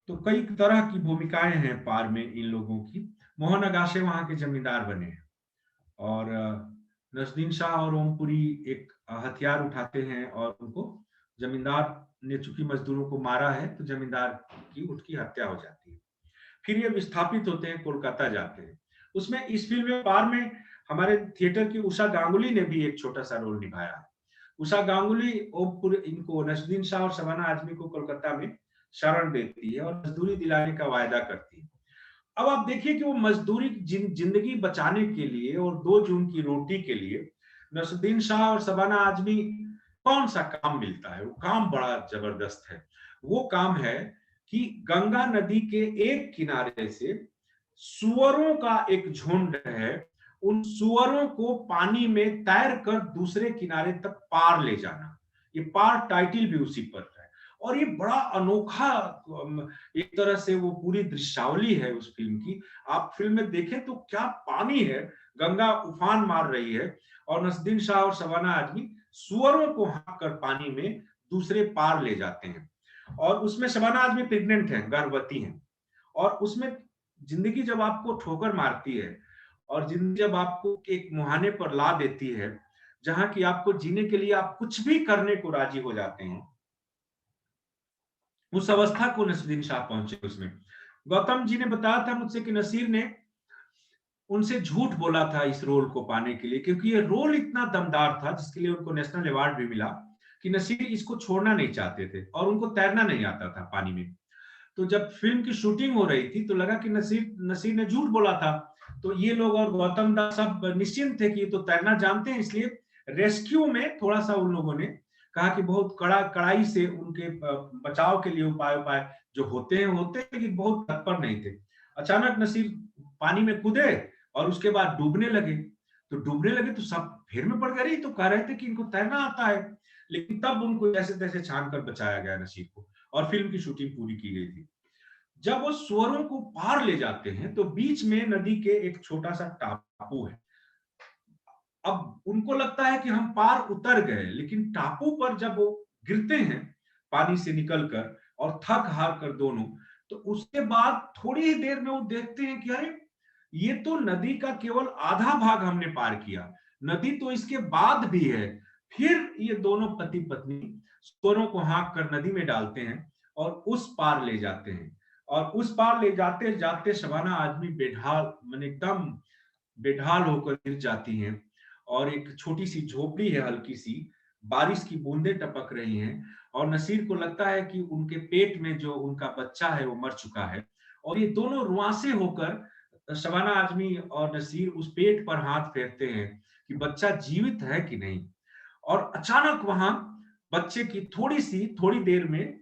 तो कई तरह की भूमिकाएं हैं पार में इन लोगों की। मोहन अगाशे वहां के जमींदार बने हैं, और नसरुद्दीन शाह और ओमपुरी एक हथियार उठाते हैं, और उनको, जमींदार ने चूंकि मजदूरों को मारा है, तो जमींदार की उनकी हत्या हो जाती है। फिर ये विस्थापित होते हैं, कोलकाता जाते हैं। उसमें, इस फिल्म में, पार में, हमारे थिएटर की उषा गांगुली ने भी एक छोटा सा रोल निभाया है। उषा गांगुली इनको, नसरुद्दीन शाह और शबाना आजमी को कोलकाता में शरण देती है, और मजदूरी दिलाने का वायदा करती है। अब आप देखिए कि वो मजदूरी, जिंदगी बचाने के लिए और 2 जून की रोटी के लिए नसरुद्दीन शाह और शबाना आजमी, कौन सा काम मिलता है, वो काम बड़ा जबरदस्त है। वो काम है कि गंगा नदी के एक किनारे से सुअरों का एक झुंड है, उन सुअरों को पानी में तैर कर दूसरे किनारे तक पार ले जाना। ये पार टाइटल भी उसी पर है, और ये बड़ा अनोखा, एक तरह से वो पूरी दृश्यावली है उस फिल्म की। आप फिल्म में देखें तो क्या पानी है, गंगा उफान मार रही है, और नसरुद्दीन शाह और शबाना आजमी सुअरों को हाँक कर पानी में दूसरे पार ले जाते हैं। और उसमें शबाना आजमी प्रेग्नेंट है, गर्भवती है, और उसमें जिंदगी जब आपको ठोकर मारती है और जिंदगी जब आपको एक मुहाने पर ला देती है जहां कि आपको जीने के लिए आप कुछ भी करने को राजी हो जाते हैं, उस अवस्था को नसीरुद्दीन शाह पहुंचे उसमें। गौतम जी ने बताया था मुझसे कि नसीर ने उनसे झूठ बोला था इस रोल को पाने के लिए, क्योंकि ये रोल इतना दमदार था जिसके लिए उनको नेशनल अवार्ड भी मिला, कि नसीर इसको छोड़ना नहीं चाहते थे और उनको तैरना नहीं आता था पानी में। तो जब फिल्म की शूटिंग हो रही थी तो लगा कि नसीर नसीर ने झूठ बोला था, तो ये लोग और गौतम दास सब निश्चिंत थे कि ये तो तैरना जानते हैं, इसलिए रेस्क्यू में थोड़ा सा उन लोगों ने कहा कि बहुत कड़ाई से उनके बचाव के लिए उपाय उपाय जो होते हैं, लेकिन बहुत तत्पर नहीं थे। अचानक नसीर पानी में कूदे और उसके बाद डूबने लगे। तो सब फेर में पड़ गए, तो कह रहे थे कि इनको तैरना आता है, लेकिन तब उनको जैसे तैसे छान कर बचाया गया नसीर को, और फिल्म की शूटिंग पूरी की गई थी। जब वो स्वरों को पार ले जाते हैं तो बीच में नदी के एक छोटा सा टापू है। अब उनको लगता है कि हम पार उतर गए, लेकिन टापू पर जब वो गिरते हैं पानी से निकलकर और थक हार कर दोनों, तो उसके बाद थोड़ी ही देर में वो देखते हैं कि अरे ये तो नदी का केवल आधा भाग हमने पार किया, नदी तो इसके बाद भी है। फिर ये दोनों पति पत्नी स्वरों को हाँक कर नदी में डालते हैं और उस पार ले जाते हैं, और उस पार ले जाते जाते शबाना आजमी बेढाल, मैंने एकदम बेढाल होकर गिर जाती हैं, और एक छोटी सी झोपड़ी है हल्की सी, बारिश की बूंदें टपक रही हैं, और नसीर को लगता है कि उनके पेट में जो उनका बच्चा है वो मर चुका है, और ये दोनों रुआंसे होकर शबाना आजमी और नसीर उस पेट पर हाथ फेरते हैं कि बच्चा जीवित है कि नहीं। और अचानक वहां बच्चे की थोड़ी देर में,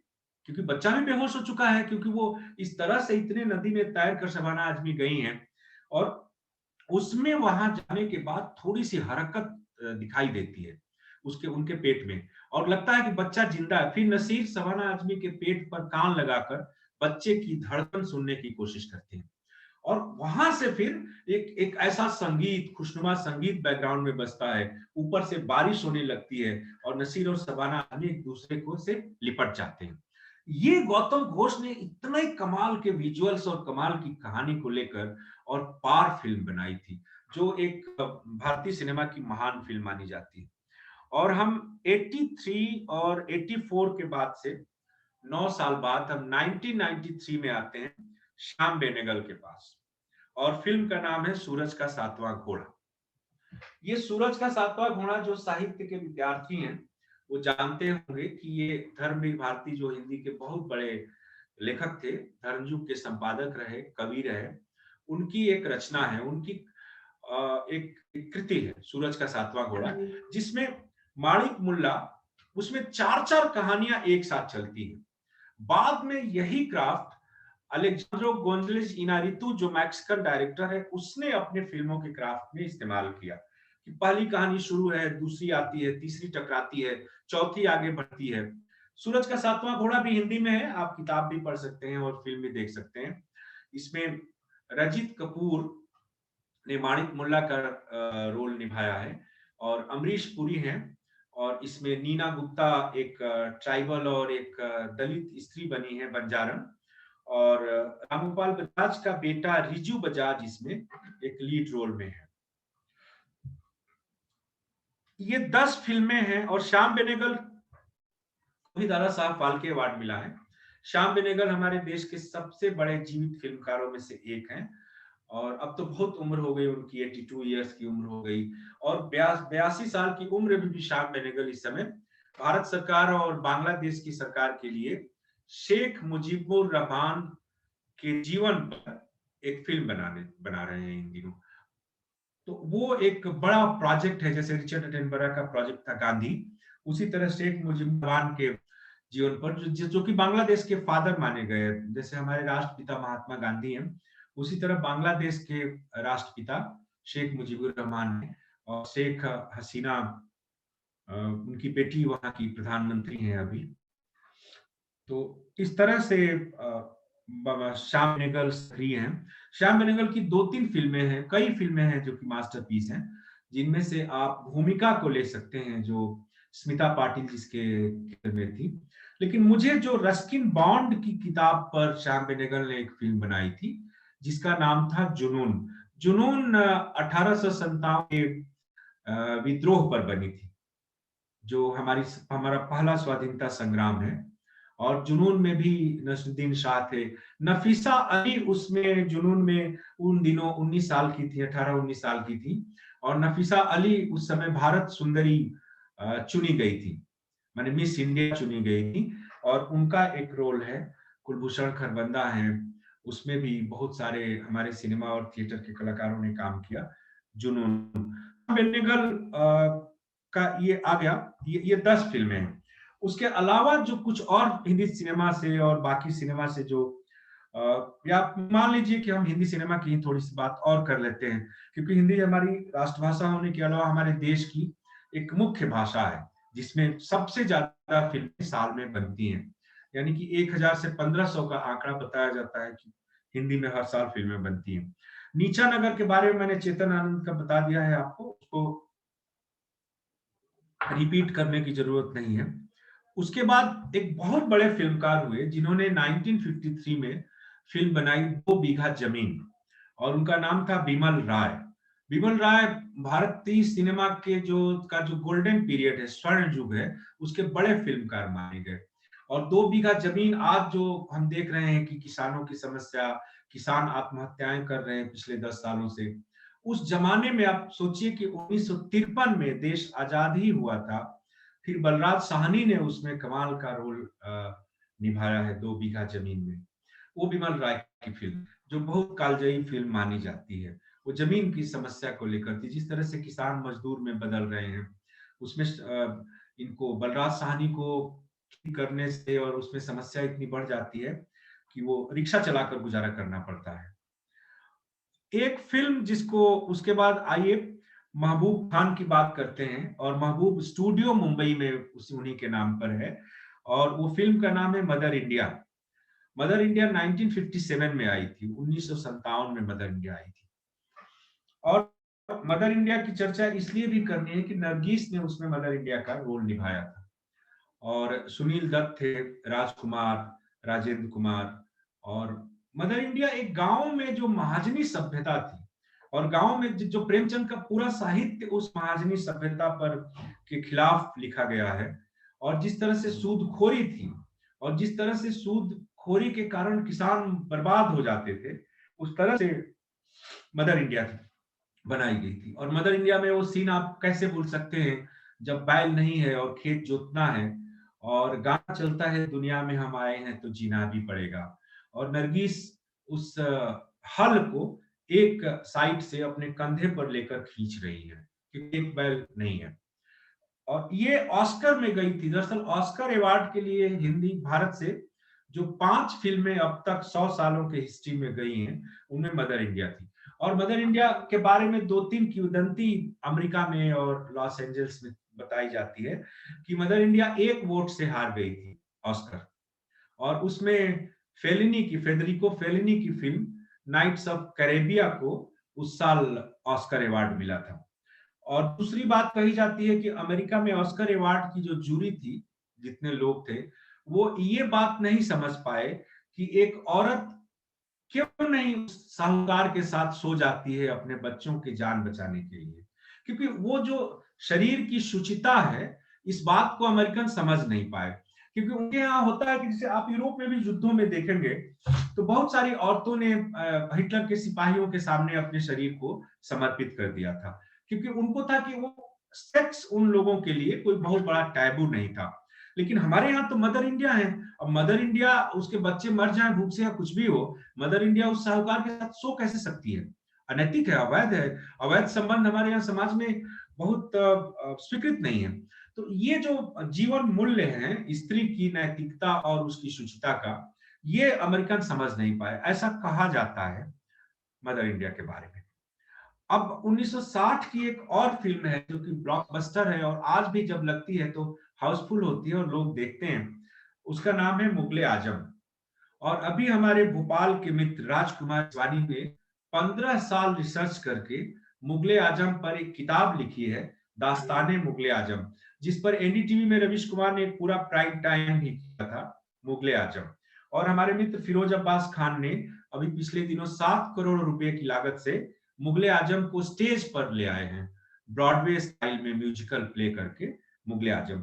क्योंकि बच्चा भी बेहोश हो चुका है, क्योंकि वो इस तरह से इतने नदी में तैर कर शबाना आजमी गई हैं, और उसमें वहां जाने के बाद थोड़ी सी हरकत दिखाई देती है उसके उनके पेट में, और लगता है कि बच्चा जिंदा है। फिर नसीर शबाना आजमी के पेट पर कान लगाकर बच्चे की धड़कन सुनने की कोशिश करते हैं, और वहां से फिर एक एक ऐसा संगीत, खुशनुमा संगीत बैकग्राउंड में बजता है, ऊपर से बारिश होने लगती है, और नसीर और शबाना आजमी एक दूसरे को से लिपट जाते हैं। ये गौतम घोष ने इतने कमाल के विजुअल्स और कमाल की कहानी को लेकर और पार फिल्म बनाई थी, जो एक भारतीय सिनेमा की महान फिल्म मानी जाती है। और हम 83 और 84 के बाद से 9 साल बाद हम 1993 में आते हैं श्याम बेनेगल के पास, और फिल्म का नाम है सूरज का सातवां घोड़ा। ये सूरज का सातवां घोड़ा जो साहित्य के विद्यार्थी हैं वो जानते होंगे कि ये धर्मवीर भारती जो हिंदी के बहुत बड़े लेखक थे, धर्मयुग के संपादक रहे, कवि रहे, उनकी एक रचना है, उनकी एक कृति है सूरज का सातवां घोड़ा, जिसमें माणिक मुल्ला, उसमें 4-4 कहानियां एक साथ चलती हैं। बाद में यही क्राफ्ट अलेक्जेंड्रो गोंजलेस इनारितु जो मैक्सिकन डायरेक्टर है, उसने अपने फिल्मों के क्राफ्ट में इस्तेमाल किया, कि पहली कहानी शुरू है, दूसरी आती है, तीसरी टकराती है, चौथी आगे बढ़ती है। सूरज का सातवां घोड़ा भी हिंदी में है, आप किताब भी पढ़ सकते हैं और फिल्म भी देख सकते हैं। इसमें रजित कपूर ने माणिक मुल्ला का रोल निभाया है, और अमरीश पुरी हैं, और इसमें नीना गुप्ता एक ट्राइबल और एक दलित स्त्री बनी है, बंजारन, और रामगोपाल बजाज का बेटा रिजू बजाज इसमें एक लीड रोल में है। ये 10 फिल्में हैं, और श्याम बेनेगल को भी दादा साहब फाल्के अवार्ड मिला है। श्याम बेनेगल हमारे देश के सबसे बड़े जीवित फिल्मकारों में से एक हैं, और अब तो बहुत उम्र हो गई उनकी, 82 इयर्स की उम्र हो गई, और 82 साल की उम्र में भी श्याम बेनेगल इस समय भारत सरकार और बांग्लादेश की सरकार के लिए शेख मुजीबुर रहमान के जीवन पर एक फिल्म बना रहे हैं इन दिनों। तो वो एक बड़ा प्रोजेक्ट है, जैसे रिचर्ड अटेनबरा का प्रोजेक्ट था गांधी, उसी तरह शेख मुजीबुर रहमान के जीवन पर, जो कि बांग्लादेश के फादर माने गए, जैसे हमारे राष्ट्रपिता महात्मा गांधी हैं, उसी तरह बांग्लादेश के राष्ट्रपिता शेख मुजीबुर रहमान है, और शेख हसीना उनकी बेटी वहां की प्रधानमंत्री हैं अभी। तो इस तरह से श्याम बेनेगल सक्रिय हैं। श्याम बेनेगल की 2-3 फिल्में हैं, कई फिल्में हैं जो कि मास्टरपीस हैं, जिनमें से आप भूमिका को ले सकते हैं, जो स्मिता पाटिल जिसके में थी। लेकिन मुझे जो रस्किन बॉन्ड की किताब पर श्याम बेनेगल ने एक फिल्म बनाई थी जिसका नाम था जुनून। जुनून 1857 के विद्रोह पर बनी थी, जो हमारा पहला स्वाधीनता संग्राम है। और जुनून में भी नसरुद्दीन शाह थे। नफीसा अली उसमें जुनून में उन दिनों 19 साल की थी, 18-19 साल की थी। और नफीसा अली उस समय भारत सुंदरी चुनी गई थी, माने मिस इंडिया चुनी गई थी। और उनका एक रोल है, कुलभूषण खरबंदा है उसमें भी। बहुत सारे हमारे सिनेमा और थिएटर के कलाकारों ने काम किया जुनून। बेनेगल का ये आ गया, ये 10 फिल्में हैं। उसके अलावा जो कुछ और हिंदी सिनेमा से और बाकी सिनेमा से जो या मान लीजिए कि हम हिंदी सिनेमा की थोड़ी सी बात और कर लेते हैं, क्योंकि हिंदी हमारी राष्ट्रभाषा होने के अलावा हमारे देश की एक मुख्य भाषा है जिसमें सबसे ज्यादा फिल्में साल में बनती हैं। यानी कि 1000 से 1500 का आंकड़ा बताया जाता है कि हिंदी में हर साल फिल्में बनती हैं। नीचा नगर के बारे में मैंने चेतन आनंद का बता दिया है आपको, उसको रिपीट करने की जरूरत नहीं है। उसके बाद एक बहुत बड़े फिल्मकार हुए जिन्होंने 1953 में फिल्म बनाई दो बीघा जमीन, और उनका नाम था बिमल राय। बिमल राय भारतीय सिनेमा के जो गोल्डन पीरियड है, स्वर्ण युग है, उसके बड़े फिल्मकार माने गए। और दो बीघा जमीन आज जो हम देख रहे हैं कि किसानों की समस्या, किसान आत्महत्याएं कर रहे हैं पिछले 10 सालों से, उस जमाने में आप सोचिए कि 1953 में देश आजाद ही हुआ था। फिर बलराज साहनी ने उसमें कमाल का रोल निभाया है दो बीघा जमीन में। वो बिमल राय की फिल्म जो बहुत कालजयी फिल्म मानी जाती है, वो जमीन की समस्या को लेकर थी। जिस तरह से किसान मजदूर में बदल रहे हैं, उसमें इनको बलराज साहनी को करने से और उसमें समस्या इतनी बढ़ जाती है कि वो रिक्शा चलाकर गुजारा करना पड़ता है। एक फिल्म जिसको उसके बाद आइए महबूब खान की बात करते हैं, और महबूब स्टूडियो मुंबई में उन्हीं के नाम पर है, और वो फिल्म का नाम है मदर इंडिया। मदर इंडिया 1957 में आई थी, 1957 में मदर इंडिया आई थी। और मदर इंडिया की चर्चा इसलिए भी करनी है कि नरगिस ने उसमें मदर इंडिया का रोल निभाया था, और सुनील दत्त थे, राजकुमार, राजेंद्र कुमार। और मदर इंडिया एक गांव में जो महाजनी सभ्यता थी, और गांव में जो प्रेमचंद का पूरा साहित्य उस महाजनी सभ्यता पर के खिलाफ लिखा गया है, और जिस तरह से सूदखोरी थी, और जिस तरह से सूदखोरी के कारण किसान बर्बाद हो जाते थे, उस तरह से मदर इंडिया बनाई गई थी। और मदर इंडिया में वो सीन आप कैसे भूल सकते हैं, जब बैल नहीं है और खेत जोतना है, और गाना चलता है दुनिया में हम आए हैं तो जीना भी पड़ेगा, और नरगिस उस हल को एक साइड से अपने कंधे पर लेकर खींच रही है क्योंकि एक बैल नहीं है। और ये ऑस्कर में गई थी। दरअसल ऑस्कर अवार्ड के लिए हिंदी भारत से जो 5 फिल्में अब तक 100 सालों के हिस्ट्री में गई हैं, उनमें मदर इंडिया थी। और मदर इंडिया के बारे में 2-3 किंवदंती अमेरिका में और लॉस एंजल्स में बताई जाती है कि मदर इंडिया 1 वोट से हार गई थी ऑस्कर, और उसमें फेडरिको फेलिनी की फिल्म नाइट्स ऑफ कैरेबिया को उस साल ऑस्कर अवार्ड मिला था। और दूसरी बात कही जाती है कि अमेरिका में ऑस्कर अवार्ड की जो जूरी थी, जितने लोग थे, वो ये बात नहीं समझ पाए कि एक औरत क्यों नहीं उस साहूकार के साथ सो जाती है अपने बच्चों की जान बचाने के लिए, क्योंकि वो जो शरीर की शुचिता है, इस बात को अमेरिकन समझ नहीं पाए। क्योंकि उनके यहाँ होता है कि जैसे आप यूरोप में भी युद्धों में देखेंगे तो बहुत सारी औरतों ने हिटलर के सिपाहियों के सामने अपने शरीर को समर्पित कर दिया था, क्योंकि उनको था कि वो सेक्स उन लोगों के लिए कोई बहुत बड़ा टैबू नहीं था। लेकिन हमारे यहाँ तो मदर इंडिया है, अब मदर इंडिया उसके बच्चे मर जाए भूख से या कुछ भी हो, मदर इंडिया उस साहूकार के साथ सो कैसे सकती है? अनैतिक है, अवैध है। अवैध संबंध हमारे यहाँ समाज में बहुत स्वीकृत नहीं है। तो ये जो जीवन मूल्य है स्त्री की नैतिकता और उसकी शुचिता का, ये अमेरिकन समझ नहीं पाए, ऐसा कहा जाता है मदर इंडिया के बारे में। अब 1960 की एक और फिल्म है जो कि ब्लॉकबस्टर है, और आज भी जब लगती है तो हाउसफुल होती है और लोग देखते हैं। उसका नाम है मुगले आजम। और अभी हमारे भोपाल के मित्र राजकुमार स्वानी ने 15 साल रिसर्च करके मुगले आजम पर एक किताब लिखी है दास्ताने मुगले आजम, जिस पर एनडीटीवी में रवीश कुमार ने एक पूरा प्राइम टाइम भी किया था, मुगले आजम। और हमारे मित्र फिरोज अब्बास खान ने अभी पिछले दिनों 7 करोड़ रुपए की लागत से मुगले आजम को स्टेज पर ले आए हैं, ब्रॉडवे स्टाइल में म्यूजिकल प्ले करके। मुगले आजम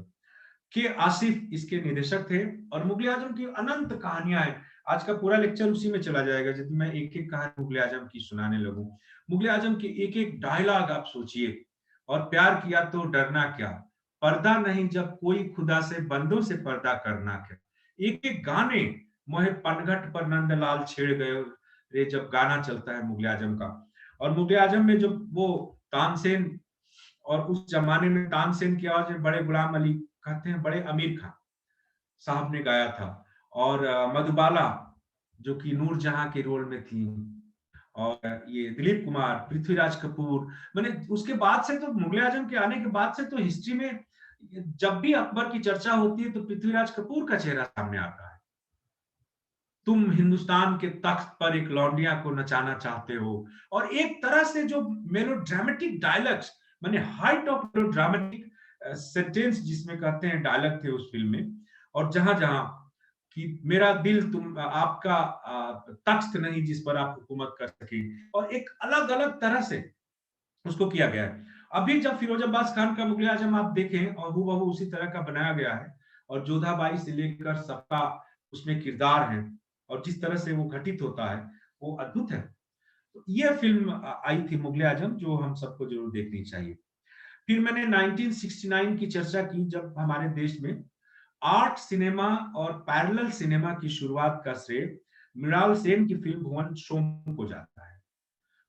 के आसिफ इसके निर्देशक थे, और मुगले आजम की अनंत कहानियां हैं। आज का पूरा लेक्चर उसी में चला जाएगा, यदि मैं एक एक कहानी मुगले आजम की सुनाने लगूं। मुगले आजम के एक एक डायलॉग आप सोचिए। और प्यार किया तो डरना क्या, पर्दा नहीं जब कोई खुदा से, बंदों से पर्दा करना क्या। एक एक गाने, मोहे पनघट पर नंदलाल छेड़ गए रे, जब गाना चलता है मुगले आजम का। और मुगले आजम में जो वो तानसेन, और उस जमाने में तानसेन की आवाज में बड़े गुलाम अली, कहते हैं बड़े अमीर खान साहब ने गाया था, और मधुबाला जो कि नूरजहां के रोल में थी, और ये दिलीप कुमार, पृथ्वीराज कपूर। मैंने उसके बाद से तो, मुगले आजम के आने के बाद से तो हिस्ट्री में जब भी अकबर की चर्चा होती है तो पृथ्वीराज कपूर का चेहरा सामने आता है। तुम हिंदुस्तान के तख्त पर एक लौंडिया को नचाना चाहते हो, और एक तरह से जो मेलोड्रामेटिक डायलॉग्स, मैंने हाइट ऑफ मेलोड्रामेटिक सेंटेंस जिसमें कहते हैं डायलॉग थे उस फिल्म में। और जहां जहां कि मेरा दिल तुम आपका तख्त नहीं जिस पर आप हुकूमत कर सके, और एक अलग अलग तरह से उसको किया गया है। अभी जब फिरोज अब्बास खान का मुगले आजम आप देखें, और हूबहू उसी तरह का बनाया गया है, और जोधाबाई से लेकर सबका उसमें किरदार है, और जिस तरह से वो घटित होता है वो अद्भुत है। तो ये फिल्म आई थी मुगले आजम, जो हम सबको जरूर देखनी चाहिए। फिर मैंने 1969 की चर्चा की, जब हमारे देश में आर्ट सिनेमा और पैरेलल सिनेमा की शुरुआत का श्रेय मृणाल सेन की फिल्म भुवन शोम को जाता है।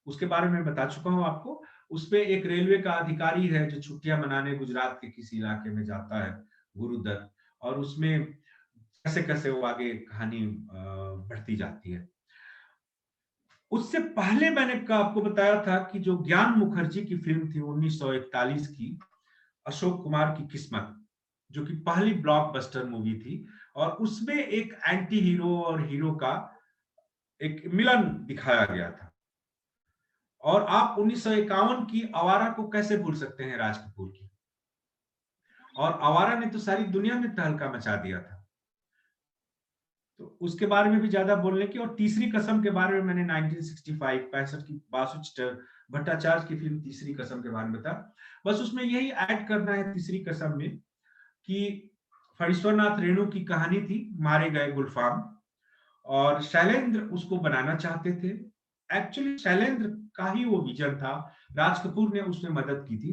उसके बारे में बता चुका हूं आपको। उसपे एक रेलवे का अधिकारी है जो छुट्टियां मनाने गुजरात के किसी इलाके में जाता है, गुरुदत्त, और उसमें कैसे कैसे वो आगे कहानी बढ़ती जाती है। उससे पहले मैंने आपको बताया था कि जो ज्ञान मुखर्जी की फिल्म थी 1941 की, अशोक कुमार की किस्मत, जो कि पहली ब्लॉकबस्टर मूवी थी, और उसमें एक एंटी हीरो और हीरो का एक मिलन दिखाया गया था। और आप 1951 की आवारा को कैसे भूल सकते हैं, राज कपूर की। और आवारा ने तो सारी दुनिया में तहलका मचा दिया था, तो उसके बारे में भी ज्यादा बोलने की। और तीसरी कसम के बारे में मैंने 1965 की बासुच भट्टाचार्य की फिल्म तीसरी कसम के बारे में बता। बस उसमें यही ऐड करना है तीसरी कसम में, कि फणीश्वरनाथ रेणु की कहानी थी, मारे गए गुलफाम, और शैलेंद्र उसको बनाना चाहते थे। एक्चुअली शैलेंद्र का ही वो विजन था, राज कपूर ने उसमें मदद की थी।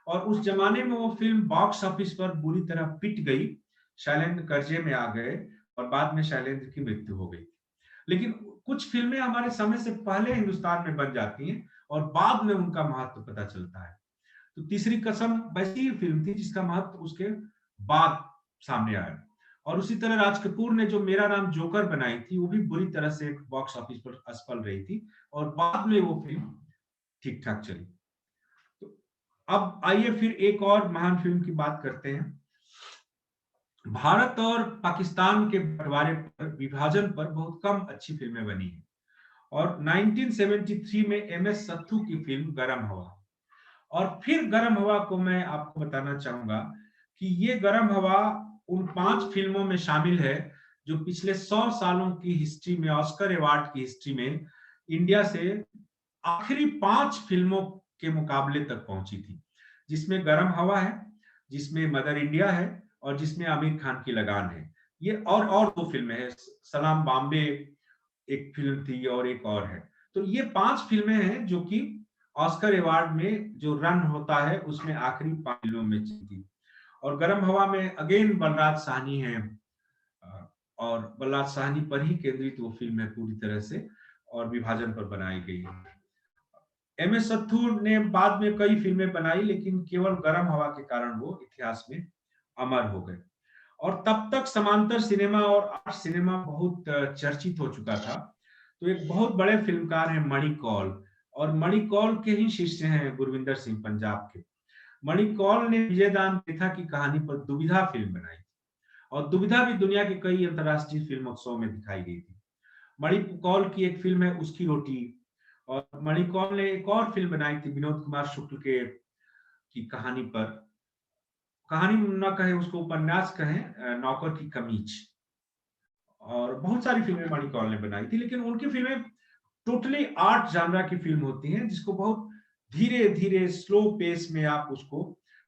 और उस जमाने में वो फिल्म बॉक्स ऑफिस पर बुरी तरह पिट गई, शैलेंद्र कर्जे में आ गए, और बाद में शैलेंद्र की मृत्यु हो गई। लेकिन कुछ फिल्में हमारे समय से पहले हिंदुस्तान में बन जाती हैं, और बाद में उनका महत्व पता चलता है। तो तीसरी कसम वैसी ही फिल्म थी जिसका महत्व उसके बाद सामने आया। और उसी तरह राज कपूर ने जो मेरा नाम जोकर बनाई थी, वो भी बुरी तरह से बॉक्स ऑफिस पर असफल रही थी, और बाद में वो फिल्म ठीक ठाक चली। तो अब आइए फिर एक और महान फिल्म की बात करते हैं। भारत और पाकिस्तान के बंटवारे पर, विभाजन पर बहुत कम अच्छी फिल्में बनी हैं, और 1973 में एमएस सत्थू की फिल्म गरम हवा। और फिर गरम हवा को मैं आपको बताना चाहूंगा कि ये गरम हवा उन 5 फिल्मों में शामिल है जो पिछले 100 सालों की हिस्ट्री में, ऑस्कर अवार्ड की हिस्ट्री में, इंडिया से आखिरी 5 फिल्मों के मुकाबले तक पहुंची थी, जिसमें गरम हवा है, जिसमें मदर इंडिया है, और जिसमें आमिर खान की लगान है। ये और 2 फिल्में हैं, सलाम बॉम्बे एक फिल्म थी, और एक और है। तो ये 5 फिल्में हैं जो कि ऑस्कर अवार्ड में जो रन होता है उसमें आखिरी 5 फिल्मों में थी। और गरम हवा में अगेन बलराज साहनी है, और बलराज साहनी पर ही केंद्रित वो फिल्म है पूरी तरह से, और विभाजन पर बनाई गई है। एम एस सत्थू ने बाद में कई फिल्में बनाई, लेकिन केवल गरम हवा के कारण वो इतिहास में अमर हो गए। और तब तक समांतर सिनेमा और आर्ट सिनेमा बहुत चर्चित हो चुका था। तो एक बहुत बड़े फिल्मकार हैं मणिकौल, और मणिकौल के ही शिष्य हैं गुरविंदर सिंह पंजाब के। मणिकौल ने विजयदान प्रेथा की कहानी पर दुविधा फिल्म बनाई, और दुविधा भी दुनिया के कई अंतर्राष्ट्रीय फिल्मोत्सव में दिखाई गई थी। मणिकौल की एक फिल्म है उसकी रोटी, और मणिकौल ने एक और फिल्म बनाई थी विनोद कुमार शुक्ल के की कहानी पर, कहानी न कहे उसको उपन्यास कहें, नौकर की कमीज, और बहुत सारी फिल्में मणि कौल ने बनाई थी, लेकिन उनकी फिल्में टोटली आर्ट जानरा की फिल्म होती हैं, जिसको बहुत धीरे धीरे स्लो पेस में आप उसको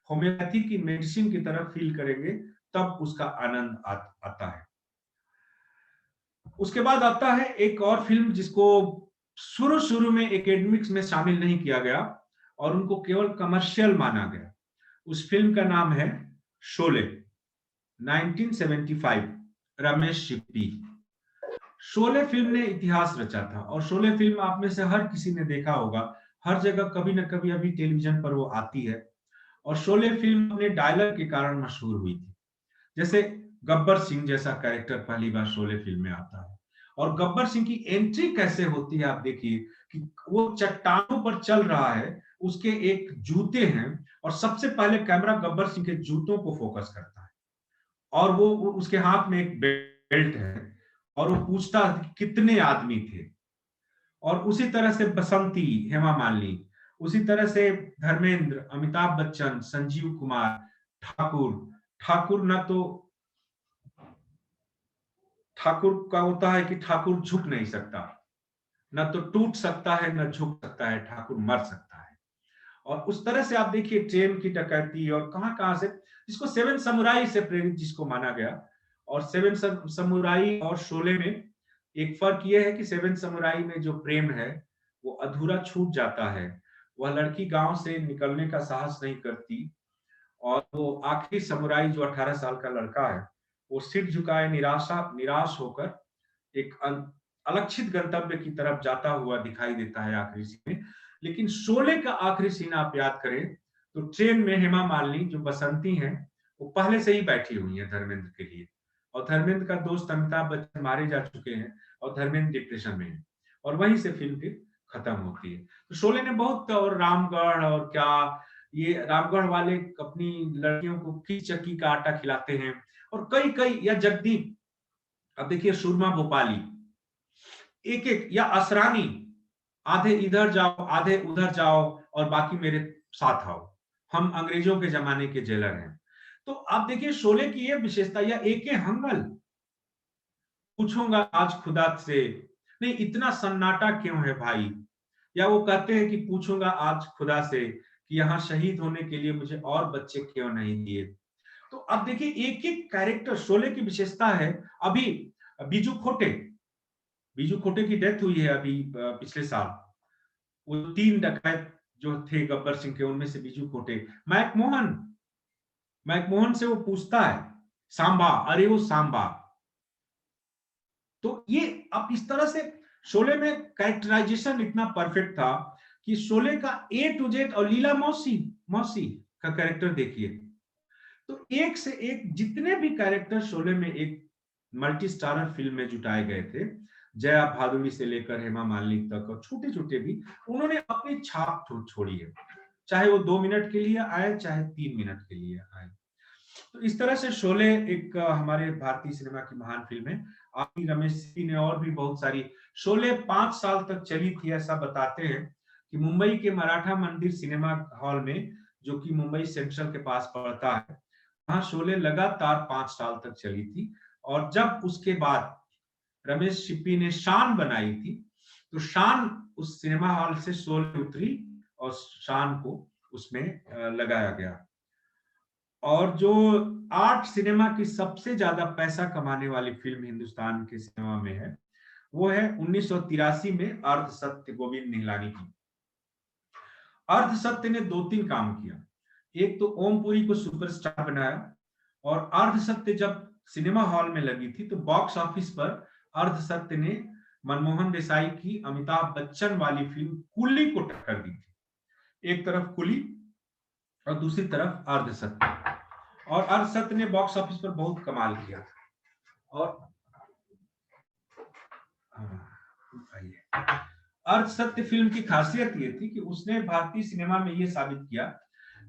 होम्योपैथी की मेडिसिन की तरह फील करेंगे, तब उसका आनंद आता है। उसके बाद आता है एक और फिल्म जिसको शुरू शुरू में एकेडमिक्स में शामिल नहीं किया गया और उनको केवल कमर्शियल माना गया। उस फिल्म का नाम है शोले, 1975, रमेश सिप्पी। शोले फिल्म ने इतिहास रचा था और शोले फिल्म आप में से हर किसी ने देखा होगा, हर जगह कभी न कभी अभी टेलीविजन पर वो आती है। और शोले फिल्म अपने डायलॉग के कारण मशहूर हुई थी। जैसे गब्बर सिंह जैसा कैरेक्टर पहली बार शोले फिल्म में आता है और गब्बर सिंह की एंट्री कैसे होती है आप देखिए कि वो चट्टानों पर चल रहा है, उसके एक जूते हैं और सबसे पहले कैमरा गब्बर सिंह के जूतों को फोकस करता है और वो उसके हाथ में एक बेल्ट है और वो पूछता कितने आदमी थे। और उसी तरह से बसंती, हेमा मालिनी, उसी तरह से धर्मेंद्र, अमिताभ बच्चन, संजीव कुमार, ठाकुर। ठाकुर ना तो ठाकुर का होता है कि ठाकुर झुक नहीं सकता, न तो टूट सकता है न झुक सकता है, ठाकुर मर सकता है। और उस तरह से आप देखिए ट्रेन की डकैती और कहां से, जिसको सेवन समुराई से प्रेरित जिसको माना गया। और सेवन समुराई और शोले में एक फर्क यह है कि सेवन समुराई में जो प्रेम है वो अधूरा छूट जाता है। वह लड़की गांव से निकलने का साहस नहीं करती और वो आखिरी समुराई जो 18 साल का लड़का है, वो सिर झुकाए निराश होकर एक अलक्षित गंतव्य की तरफ जाता हुआ दिखाई देता है आखिरी सीन में। लेकिन शोले का आखिरी सीन आप याद करें तो ट्रेन में हेमा मालिनी जो बसंती हैं, वो पहले से ही बैठी हुई है धर्मेंद्र के लिए, और धर्मेंद्र का दोस्त अमिताभ बच्चन मारे जा चुके हैं और धर्मेंद्र डिप्रेशन में है और वहीं से फिल्म फिर खत्म होती है। तो शोले ने बहुत, और रामगढ़ और क्या, ये रामगढ़ वाले अपनी लड़कियों को खींच चक्की का आटा खिलाते हैं और कई कई, या जगदीप, अब देखिए सुरमा भोपाली, एक एक, या असरानी, आधे इधर जाओ आधे उधर जाओ और बाकी मेरे साथ आओ, हम अंग्रेजों के जमाने के जेलर हैं। तो आप देखिए शोले की ये विशेषता, या एके हंगल, पूछूंगा आज खुदा से, नहीं इतना सन्नाटा क्यों है भाई, या वो कहते हैं कि पूछूंगा आज खुदा से कि यहाँ शहीद होने के लिए मुझे और बच्चे क्यों नहीं दिए। तो अब देखिए एक एक कैरेक्टर, शोले की विशेषता है। अभी बीजू खोटे, बीजू खोटे की डेथ हुई है अभी पिछले साल। वो 3 डकैत जो थे गब्बर सिंह के, उनमें से बीजू खोटे, मैकमोहन से वो पूछता है सांबा, अरे वो सांबा। तो ये अब इस तरह से शोले में कैरेक्टराइजेशन इतना परफेक्ट था कि शोले का ए टू जेड, और लीला मौसी मौसी का कैरेक्टर देखिए, तो एक से एक जितने भी कैरेक्टर शोले में एक मल्टी स्टारर फिल्म में जुटाए गए थे, जया भादुड़ी से लेकर हेमा मालिनी तक, और छोटे छोटे भी, उन्होंने अपनी छाप छोड़ी है, चाहे वो 2 मिनट के लिए आए चाहे 3 मिनट के लिए आए। तो इस तरह से शोले एक हमारे भारतीय सिनेमा की महान फिल्म है। आदि रमेश सिंह ने और भी बहुत सारी, शोले 5 साल तक चली थी, ऐसा बताते हैं कि मुंबई के मराठा मंदिर सिनेमा हॉल में, जो कि मुंबई सेंट्रल के पास पड़ता है, वहां शोले लगातार 5 साल तक चली थी। और जब उसके बाद रमेश सिप्पी ने शान बनाई थी, तो शान उस सिनेमा हॉल से शोले उतरी और शान को उसमें लगाया गया। और जो आर्ट सिनेमा की सबसे ज्यादा पैसा कमाने वाली फिल्म हिंदुस्तान के सिनेमा में है, वो है 1983 में अर्ध सत्य, गोविंद निहलानी की। अर्ध सत्य ने 2-3 काम किया। एक तो ओमपुरी को सुपरस्टार बनाया, और अर्ध सत्य जब सिनेमा हॉल में लगी थी तो बॉक्स ऑफिस पर अर्ध सत्य ने मनमोहन देसाई की अमिताभ बच्चन वाली फिल्म कुली को टक्कर दी थी। एक तरफ कुली और दूसरी तरफ अर्ध सत्य, और अर्ध सत्य ने बॉक्स ऑफिस पर बहुत कमाल किया। और अर्ध सत्य फिल्म की खासियत ये थी कि उसने भारतीय सिनेमा में ये साबित किया